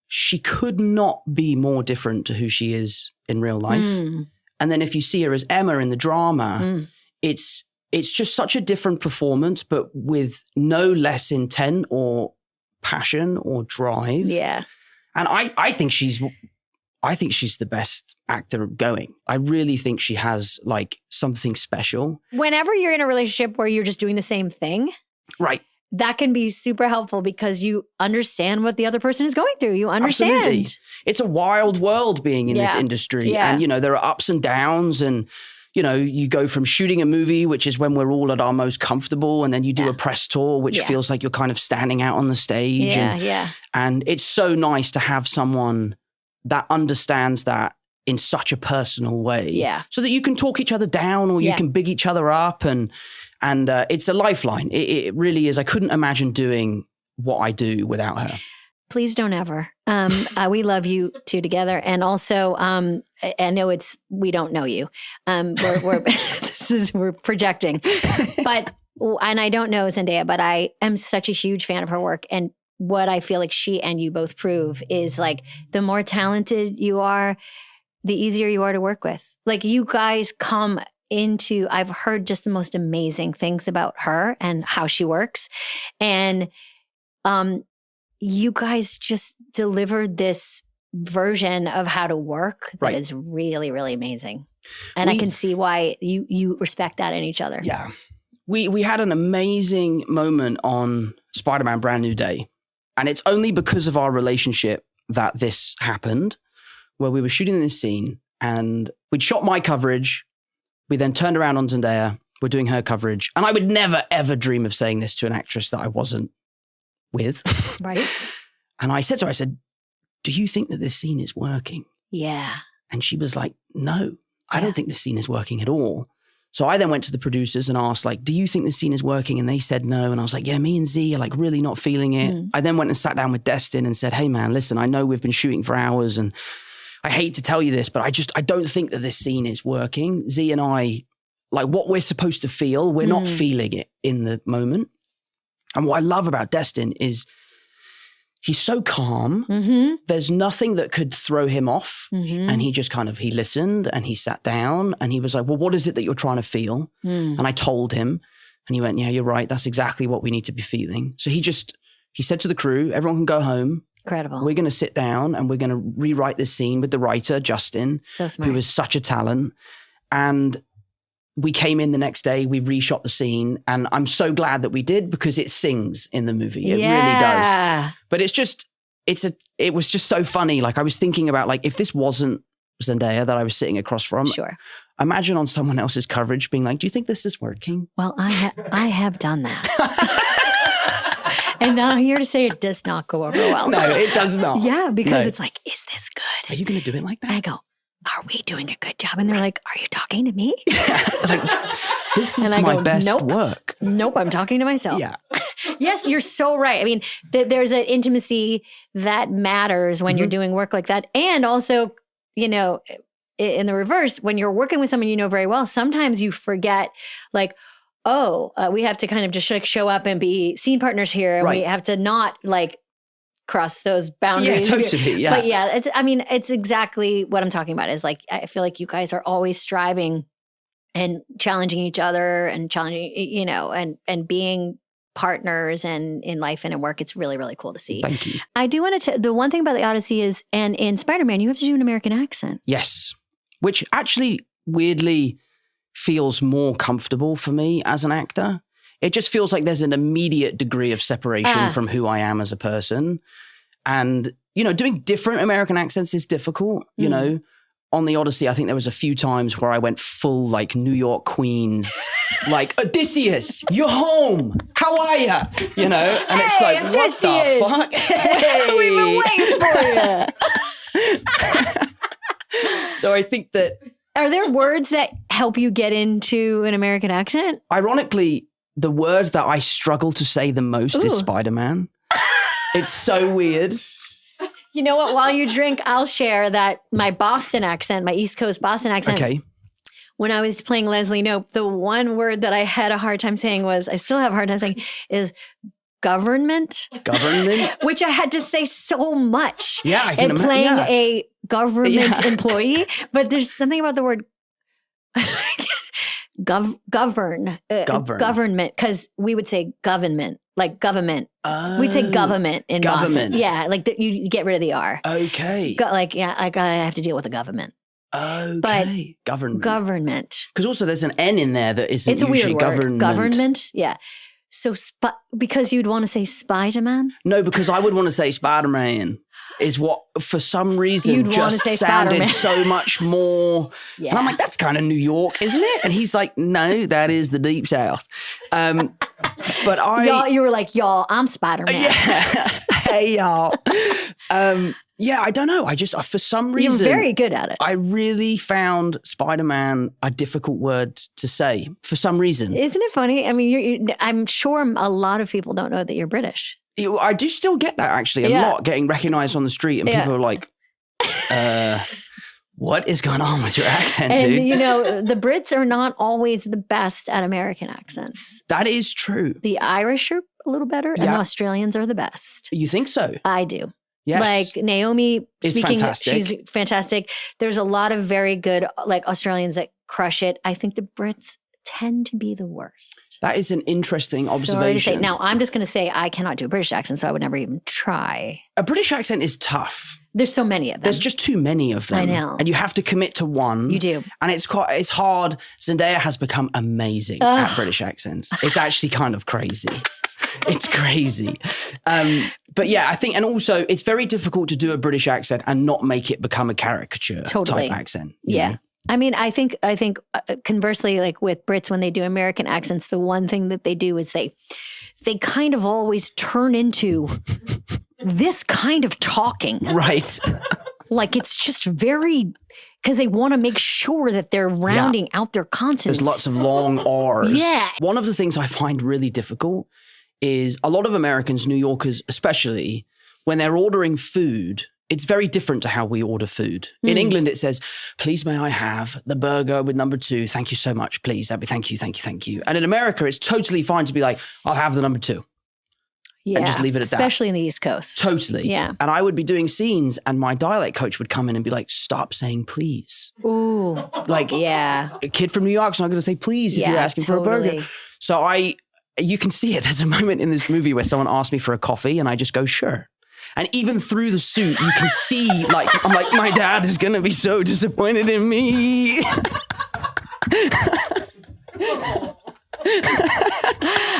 Speaker 3: she could not be more different to who she is in real life. And then if you see her as Emma in the drama, it's just such a different performance, but with no less intent or passion or drive.
Speaker 1: Yeah.
Speaker 3: And I think she's the best actor going. I really think she has like something special. Whenever
Speaker 1: you're in a relationship where you're just doing the same thing,
Speaker 3: right,
Speaker 1: that can be super helpful because you understand what the other person is going through. You understand.
Speaker 3: Absolutely. It's a wild world being in this industry.
Speaker 1: Yeah.
Speaker 3: And, you know, there are ups and downs and, you know, you go from shooting a movie, which is when we're all at our most comfortable, and then you do a press tour, which feels like you're kind of standing out on the stage. And it's so nice to have someone that understands that in such a personal way. Yeah. So that you can talk each other down or you can big each other up. And it's a lifeline. It really is. I couldn't imagine doing what I do without her.
Speaker 1: Please don't ever. We love you two together. And also, I know we don't know you. We're projecting. And I don't know Zendaya, but I am such a huge fan of her work. And what I feel like she and you both prove is like the more talented you are, the easier you are to work with. Like you guys come into, I've heard just the most amazing things about her and how she works. And you guys just delivered this version of how to work that is really, really amazing. And I can see why you respect that in each other.
Speaker 3: Yeah. We had an amazing moment on Spider-Man Brand New Day. And it's only because of our relationship that this happened. where we were shooting this scene and we'd shot my coverage. We then turned around on Zendaya. We're doing her coverage. And I would never, ever dream of saying this to an actress that I wasn't with.
Speaker 1: Right.
Speaker 3: And I said to her, I said, do you think that this scene is working?
Speaker 1: Yeah.
Speaker 3: And she was like, no, I don't think this scene is working at all. So I then went to the producers and asked, like, do you think this scene is working? And they said no. And I was like, yeah, me and Z are like really not feeling it. I then went and sat down with Destin and said, hey man, listen, I know we've been shooting for hours and I hate to tell you this, but I don't think that this scene is working. Z and I, like what we're supposed to feel, we're not feeling it in the moment. And what I love about Destin is he's so calm. There's nothing that could throw him off. And he just he listened and he sat down and he was like, well, what is it that you're trying to feel? And I told him and he went, yeah, you're right. That's exactly what we need to be feeling. So he said to the crew, everyone can go home.
Speaker 1: Incredible.
Speaker 3: We're going to sit down and we're going to rewrite this scene with the writer, Justin.
Speaker 1: So smart.
Speaker 3: Who is such a talent. And we came in the next day, we reshot the scene, and I'm so glad that we did because it sings in the movie. It really does. But it was just so funny. Like I was thinking about like, if this wasn't Zendaya that I was sitting across from, imagine on someone else's coverage being like, do you think this is working?
Speaker 1: Well, I have done that. And now I'm here to say it does not go over well.
Speaker 3: No, it does not.
Speaker 1: Yeah, because it's like, is this good?
Speaker 3: Are you going to do it like that?
Speaker 1: I go, are we doing a good job? And they're like, are you talking to me?
Speaker 3: Like, this is my best work.
Speaker 1: Nope, I'm talking to myself.
Speaker 3: Yeah.
Speaker 1: Yes, you're so right. I mean, there's an intimacy that matters when you're doing work like that. And also, you know, in the reverse, when you're working with someone you know very well, sometimes you forget like, we have to kind of just show up and be scene partners here. And we have to not like cross those boundaries.
Speaker 3: Yeah, totally. Yeah.
Speaker 1: But yeah, it's exactly what I'm talking about is like, I feel like you guys are always striving and challenging each other and challenging, you know, and being partners and in life and in work. It's really, really cool to see.
Speaker 3: Thank you.
Speaker 1: I do want to, the one thing about the Odyssey is, and in Spider-Man, you have to do an American accent.
Speaker 3: Yes. Which actually weirdly feels more comfortable for me as an actor. It just feels like there's an immediate degree of separation from who I am as a person. And, you know, doing different American accents is difficult. You know, on the Odyssey, I think there was a few times where I went full like New York Queens, like, Odysseus, you're home. How are you? You know, and it's like, Odysseus, what the fuck? Hey.
Speaker 1: We've been waiting for you.
Speaker 3: So I think that.
Speaker 1: Are there words that help you get into an American accent?
Speaker 3: Ironically, the word that I struggle to say the most is Spider-Man. It's so weird.
Speaker 1: You know what? While you drink, I'll share that my Boston accent, my East Coast Boston accent.
Speaker 3: Okay. When
Speaker 1: I was playing Leslie Knope, the one word that I had a hard time saying I still have a hard time saying, is government.
Speaker 3: Government?
Speaker 1: Which I had to say so much.
Speaker 3: Yeah, I can imagine.
Speaker 1: Playing a government employee. But there's something about the word government, because we would say government, like government. We'd say government in Boston. Yeah, like you get rid of the R.
Speaker 3: Okay.
Speaker 1: I have to deal with the government.
Speaker 3: Okay.
Speaker 1: But
Speaker 3: government. Because also there's an N in there that isn't usually
Speaker 1: weird word.
Speaker 3: Government.
Speaker 1: Government, yeah. So because you'd want to say Spider-Man?
Speaker 3: No, because I would want to say Spider-Man. Is what, for some reason,
Speaker 1: you'd
Speaker 3: just sounded so much more.
Speaker 1: Yeah.
Speaker 3: And I'm like, that's kind of New York, isn't it? And he's like, no, that is the Deep South. But
Speaker 1: you were like, y'all, I'm Spider-Man.
Speaker 3: Yeah. Hey, y'all. Yeah, I don't know. I just, for some reason.
Speaker 1: You're very good at it.
Speaker 3: I really found Spider-Man a difficult word to say for some reason.
Speaker 1: Isn't it funny? I mean, I'm sure a lot of people don't know that you're British.
Speaker 3: I do still get that actually a lot, getting recognized on the street, and people are like, what is going on with your accent, dude?
Speaker 1: And you know, the Brits are not always the best at American accents.
Speaker 3: That is true.
Speaker 1: The Irish are a little better, and the Australians are the best.
Speaker 3: You think so?
Speaker 1: I do.
Speaker 3: Yes.
Speaker 1: Like Naomi speaking,
Speaker 3: fantastic.
Speaker 1: She's fantastic. There's a lot of very good like Australians that crush it. I think the Brits tend to be the worst.
Speaker 3: That is an interesting observation.
Speaker 1: Sorry to say. Now, I'm just going to say I cannot do a British accent, so I would never even try.
Speaker 3: A British accent is tough.
Speaker 1: There's so many of them.
Speaker 3: There's just too many of them.
Speaker 1: I know.
Speaker 3: And you have to commit to one.
Speaker 1: You do.
Speaker 3: And it's hard. Zendaya has become amazing at British accents. It's actually kind of crazy. It's crazy. But yeah, I think, and also it's very difficult to do a British accent and not make it become a caricature type accent.
Speaker 1: Yeah.
Speaker 3: Know?
Speaker 1: I mean, I think conversely, like with Brits, when they do American accents, the one thing that they do is they kind of always turn into this kind of talking.
Speaker 3: Right.
Speaker 1: Like it's just very, because they want to make sure that they're rounding out their consonants.
Speaker 3: There's lots of long R's.
Speaker 1: Yeah.
Speaker 3: One of the things I find really difficult is a lot of Americans, New Yorkers especially, when they're ordering food, it's very different to how we order food. In England, it says, please may I have the burger with number 2? Thank you so much, please. That'd be thank you, thank you, thank you. And in America, it's totally fine to be like, I'll have the number 2.
Speaker 1: Yeah.
Speaker 3: And just leave it at that.
Speaker 1: Especially in the East Coast.
Speaker 3: Totally.
Speaker 1: Yeah.
Speaker 3: And I would be doing scenes and my dialect coach would come in and be like, stop saying please.
Speaker 1: Ooh.
Speaker 3: Like,
Speaker 1: yeah.
Speaker 3: A kid from New York's not going to say please if you're asking for a burger. So you can see it. There's a moment in this movie where someone asked me for a coffee and I just go, sure. And even through the suit, you can see, like, I'm like, my dad is going to be so disappointed in me.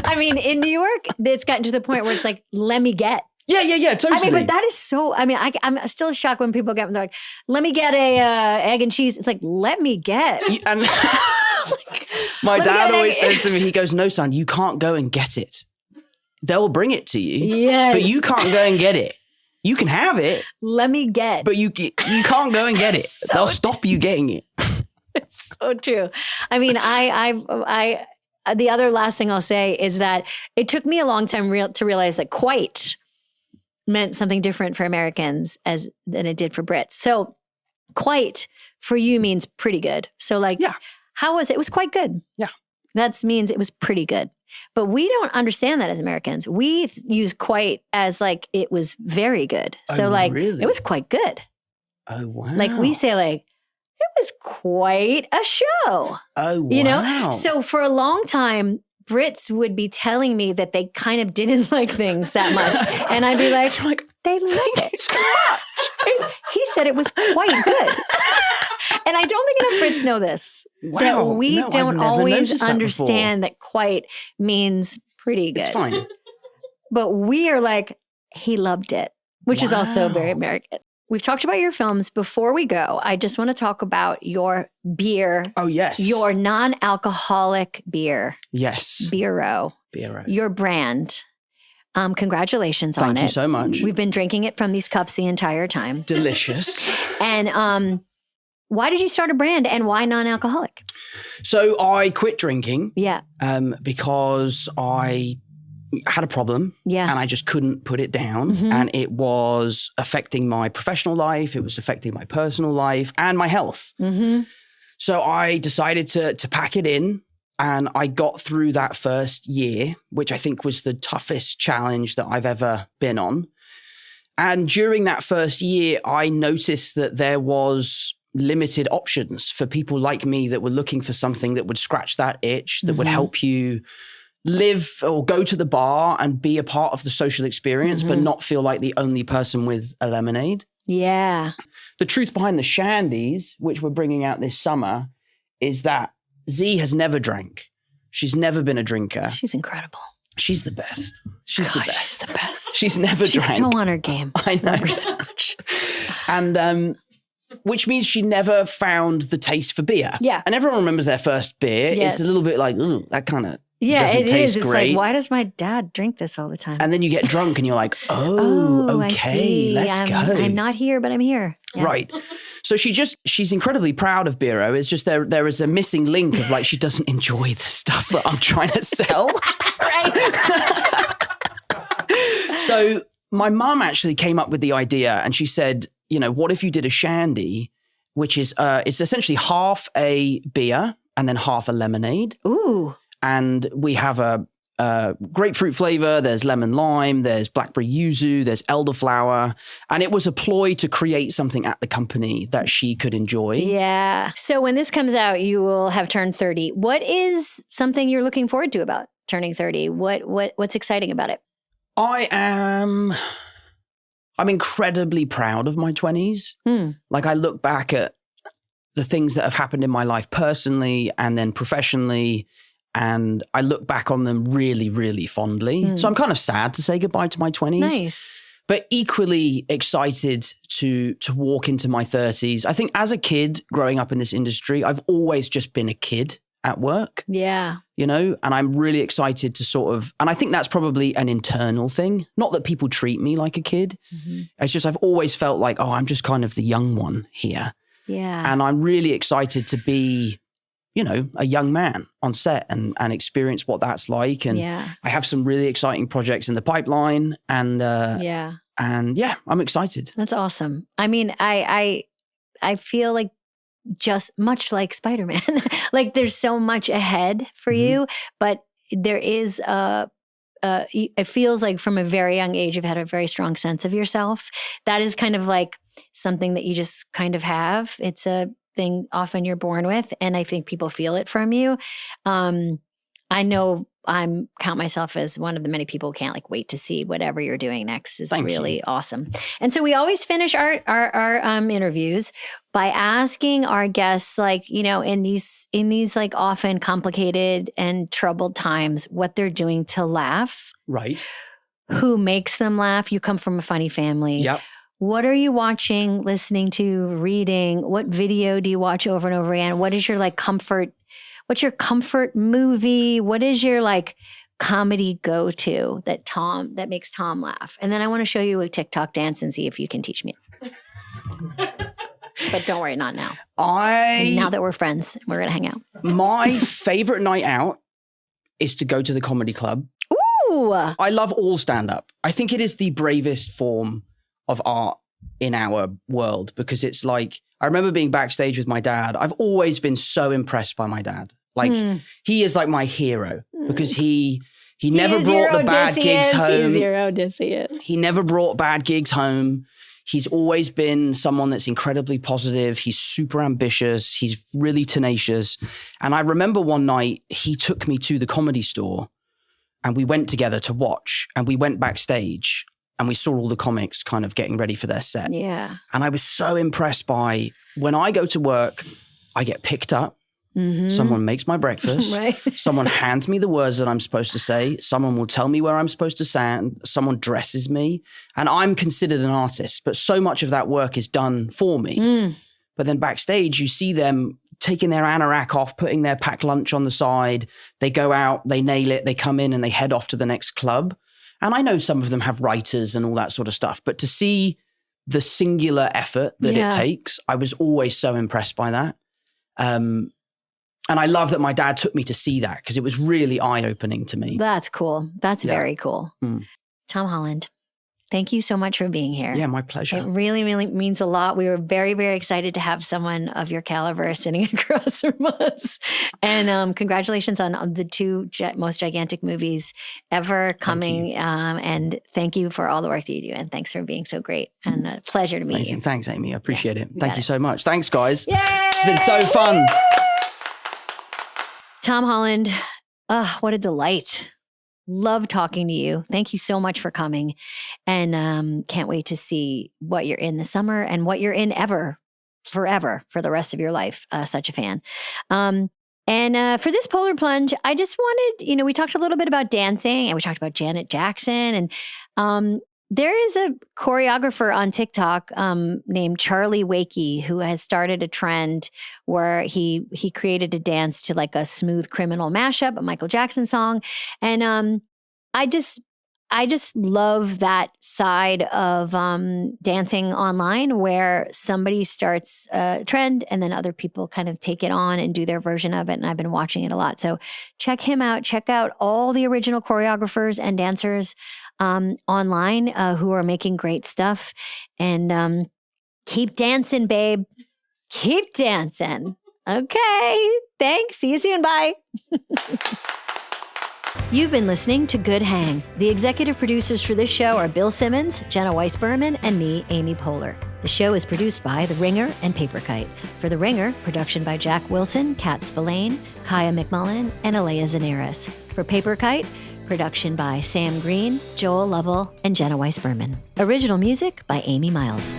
Speaker 1: I mean, in New York, it's gotten to the point where it's like, let me get.
Speaker 3: Yeah, totally.
Speaker 1: I mean, but that is so, I mean, I'm still shocked when people get, they're like, let me get a egg and cheese. It's like, let me get.
Speaker 3: And like, my dad always says to me, he goes, no, son, you can't go and get it. They'll bring it to you.
Speaker 1: Yes.
Speaker 3: But you can't go and get it. You can have it.
Speaker 1: Let me get.
Speaker 3: But you can't go and get it. They'll stop you getting it.
Speaker 1: It's so true. I mean, I the other last thing I'll say is that it took me a long time to realize that quite meant something different for Americans than it did for Brits. So quite for you means pretty good. So like, how was it? It was quite good.
Speaker 3: Yeah.
Speaker 1: That means it was pretty good. But we don't understand that as Americans. We use quite as like it was very good. So like
Speaker 3: really?
Speaker 1: It was quite good.
Speaker 3: Oh, wow.
Speaker 1: Like we say like, it was quite a show.
Speaker 3: Oh, wow.
Speaker 1: You know? So for a long time, Brits would be telling me that they kind of didn't like things that much. And I'd be like, they like it so much. He said it was quite good. And I don't think enough Brits know this.
Speaker 3: Wow.
Speaker 1: That we don't always understand
Speaker 3: that
Speaker 1: that quite means pretty good.
Speaker 3: It's fine.
Speaker 1: But we are like, he loved it, which is also very American. We've talked about your films. Before we go, I just want to talk about your beer.
Speaker 3: Oh, yes.
Speaker 1: Your non-alcoholic beer.
Speaker 3: Yes.
Speaker 1: Beero. Your brand. Congratulations on it.
Speaker 3: Thank you so much.
Speaker 1: We've been drinking it from these cups the entire time.
Speaker 3: Delicious.
Speaker 1: And why did you start a brand and why non-alcoholic?
Speaker 3: So I quit drinking.
Speaker 1: Yeah.
Speaker 3: Because I had a problem.
Speaker 1: Yeah.
Speaker 3: And I just couldn't put it down. Mm-hmm. And it was affecting my professional life. It was affecting my personal life and my health.
Speaker 1: Mm-hmm.
Speaker 3: So I decided to pack it in. And I got through that first year, which I think was the toughest challenge that I've ever been on. And during that first year, I noticed that there was limited options for people like me that were looking for something that would scratch that itch, that would help you live or go to the bar and be a part of the social experience, but not feel like the only person with a lemonade.
Speaker 1: Yeah.
Speaker 3: The truth behind the shandies, which we're bringing out this summer, is that Z has never drank. She's never been a drinker.
Speaker 1: She's incredible.
Speaker 3: She's the best. She's the best.
Speaker 1: She's the best.
Speaker 3: She's never drank.
Speaker 1: She's so on her game.
Speaker 3: I know.
Speaker 1: So much.
Speaker 3: And which means she never found the taste for beer.
Speaker 1: Yeah.
Speaker 3: And everyone remembers their first beer.
Speaker 1: Yes.
Speaker 3: It's a little bit like, ooh, that kind of
Speaker 1: doesn't
Speaker 3: taste
Speaker 1: is. It's
Speaker 3: great.
Speaker 1: like, why does my dad drink this all the time?
Speaker 3: And then you get drunk and you're like, okay,
Speaker 1: I see.
Speaker 3: let's go.
Speaker 1: I'm not here, but I'm here. Yeah.
Speaker 3: Right. So she's incredibly proud of Beero. It's just there is a missing link of like, she doesn't enjoy the stuff that I'm trying to sell.
Speaker 1: Right.
Speaker 3: So my mum actually came up with the idea and she said, you know, what if you did a shandy, which is, it's essentially half a beer and then half a lemonade.
Speaker 1: Ooh.
Speaker 3: And we have a grapefruit flavor, there's lemon lime, there's blackberry yuzu, there's elderflower. And it was a ploy to create something at the company that she could enjoy.
Speaker 1: Yeah. So when this comes out, you will have turned 30. What is something you're looking forward to about turning 30? What's exciting about it?
Speaker 3: I am I'm incredibly proud of my 20s. Like I look back at the things that have happened in my life personally and then professionally, and I look back on them really, really fondly. So I'm kind of sad to say goodbye to my 20s.
Speaker 1: Nice.
Speaker 3: But equally excited to walk into my 30s. I think as a kid growing up in this industry, I've always just been a kid at work.
Speaker 1: Yeah.
Speaker 3: You know, and I'm really excited to sort of, and I think that's probably an internal thing. Not that people treat me like a kid. It's just I've always felt like, oh, I'm just kind of the young one here.
Speaker 1: Yeah.
Speaker 3: And I'm really excited to be, you know, a young man on set and experience what that's like. And I have some really exciting projects in the pipeline. And and yeah, I'm excited.
Speaker 1: That's awesome. I mean, I feel like just much like Spider-Man, like there's so much ahead for you, but there is it feels like from a very young age, you've had a very strong sense of yourself. That is kind of like something that you just kind of have. It's a thing often you're born with. And I think people feel it from you. I know count myself as one of the many people who can't like wait to see whatever you're doing next. Is really awesome. And so we always finish our interviews by asking our guests, like, you know, in these like often complicated and troubled times, what they're doing to laugh.
Speaker 3: Right.
Speaker 1: Who makes them laugh? You come from a funny family.
Speaker 3: Yep.
Speaker 1: What are you watching, listening to, reading? What video do you watch over and over again? What is your like comfort? What's your comfort movie? What is your like comedy go-to that makes Tom laugh? And then I want to show you a TikTok dance and see if you can teach me. But don't worry, not now. Now that we're friends, we're going to hang out.
Speaker 3: My favorite night out is to go to the comedy club.
Speaker 1: Ooh!
Speaker 3: I love all stand-up. I think it is the bravest form of art in our world because it's like, I remember being backstage with my dad. I've always been so impressed by my dad. Like he is like my hero because he never brought the bad gigs home.
Speaker 1: He's your Odysseus.
Speaker 3: He never brought bad gigs home. He's always been someone that's incredibly positive. He's super ambitious. He's really tenacious. And I remember one night he took me to the Comedy Store and we went together to watch and we went backstage. And we saw all the comics kind of getting ready for their set.
Speaker 1: Yeah.
Speaker 3: And I was so impressed by when I go to work, I get picked up. Someone makes my breakfast.
Speaker 1: Right.
Speaker 3: Someone hands me the words that I'm supposed to say. Someone will tell me where I'm supposed to stand. Someone dresses me. And I'm considered an artist, but so much of that work is done for me. But then backstage, you see them taking their anorak off, putting their packed lunch on the side. They go out, they nail it, they come in and they head off to the next club. And I know some of them have writers and all that sort of stuff, but to see the singular effort that it takes, I was always so impressed by that. And I love that my dad took me to see that because it was really eye-opening to me.
Speaker 1: That's cool. That's very cool. Tom Holland, thank you so much for being here.
Speaker 3: Yeah, my pleasure.
Speaker 1: It really, really means a lot. We were very, very excited to have someone of your caliber sitting across from us. And congratulations on the two most gigantic movies ever coming. And thank you for all the work that you do. And thanks for being so great. And a pleasure to meet you.
Speaker 3: Thanks, Amy. I appreciate it. Thank you so much. Thanks, guys.
Speaker 1: Yay!
Speaker 3: It's been so fun.
Speaker 1: Tom Holland, what a delight. Love talking to you. Thank you so much for coming. And can't wait to see what you're in this summer and what you're in forever for the rest of your life. Such a fan. And for this Polar Plunge, I just wanted, we talked a little bit about dancing and we talked about Janet Jackson. And there is a choreographer on TikTok named Charlie Wakey who has started a trend where he created a dance to like a Smooth Criminal mashup, a Michael Jackson song. And I just love that side of dancing online where somebody starts a trend and then other people kind of take it on and do their version of it. And I've been watching it a lot. So check him out. Check out all the original choreographers and dancers online who are making great stuff. And keep dancing, babe. Keep dancing. Okay. Thanks. See you soon. Bye. You've been listening to Good Hang. The executive producers for this show are Bill Simmons, Jenna Weiss-Berman, and me, Amy Poehler. The show is produced by The Ringer and Paper Kite. For The Ringer, production by Jack Wilson, Kat Spillane, Kaya McMullen, and Aleya Zenieris. For Paper Kite, Production by Sam Green, Joel Lovell, and Jenna Weiss-Berman. Original music by Amy Miles.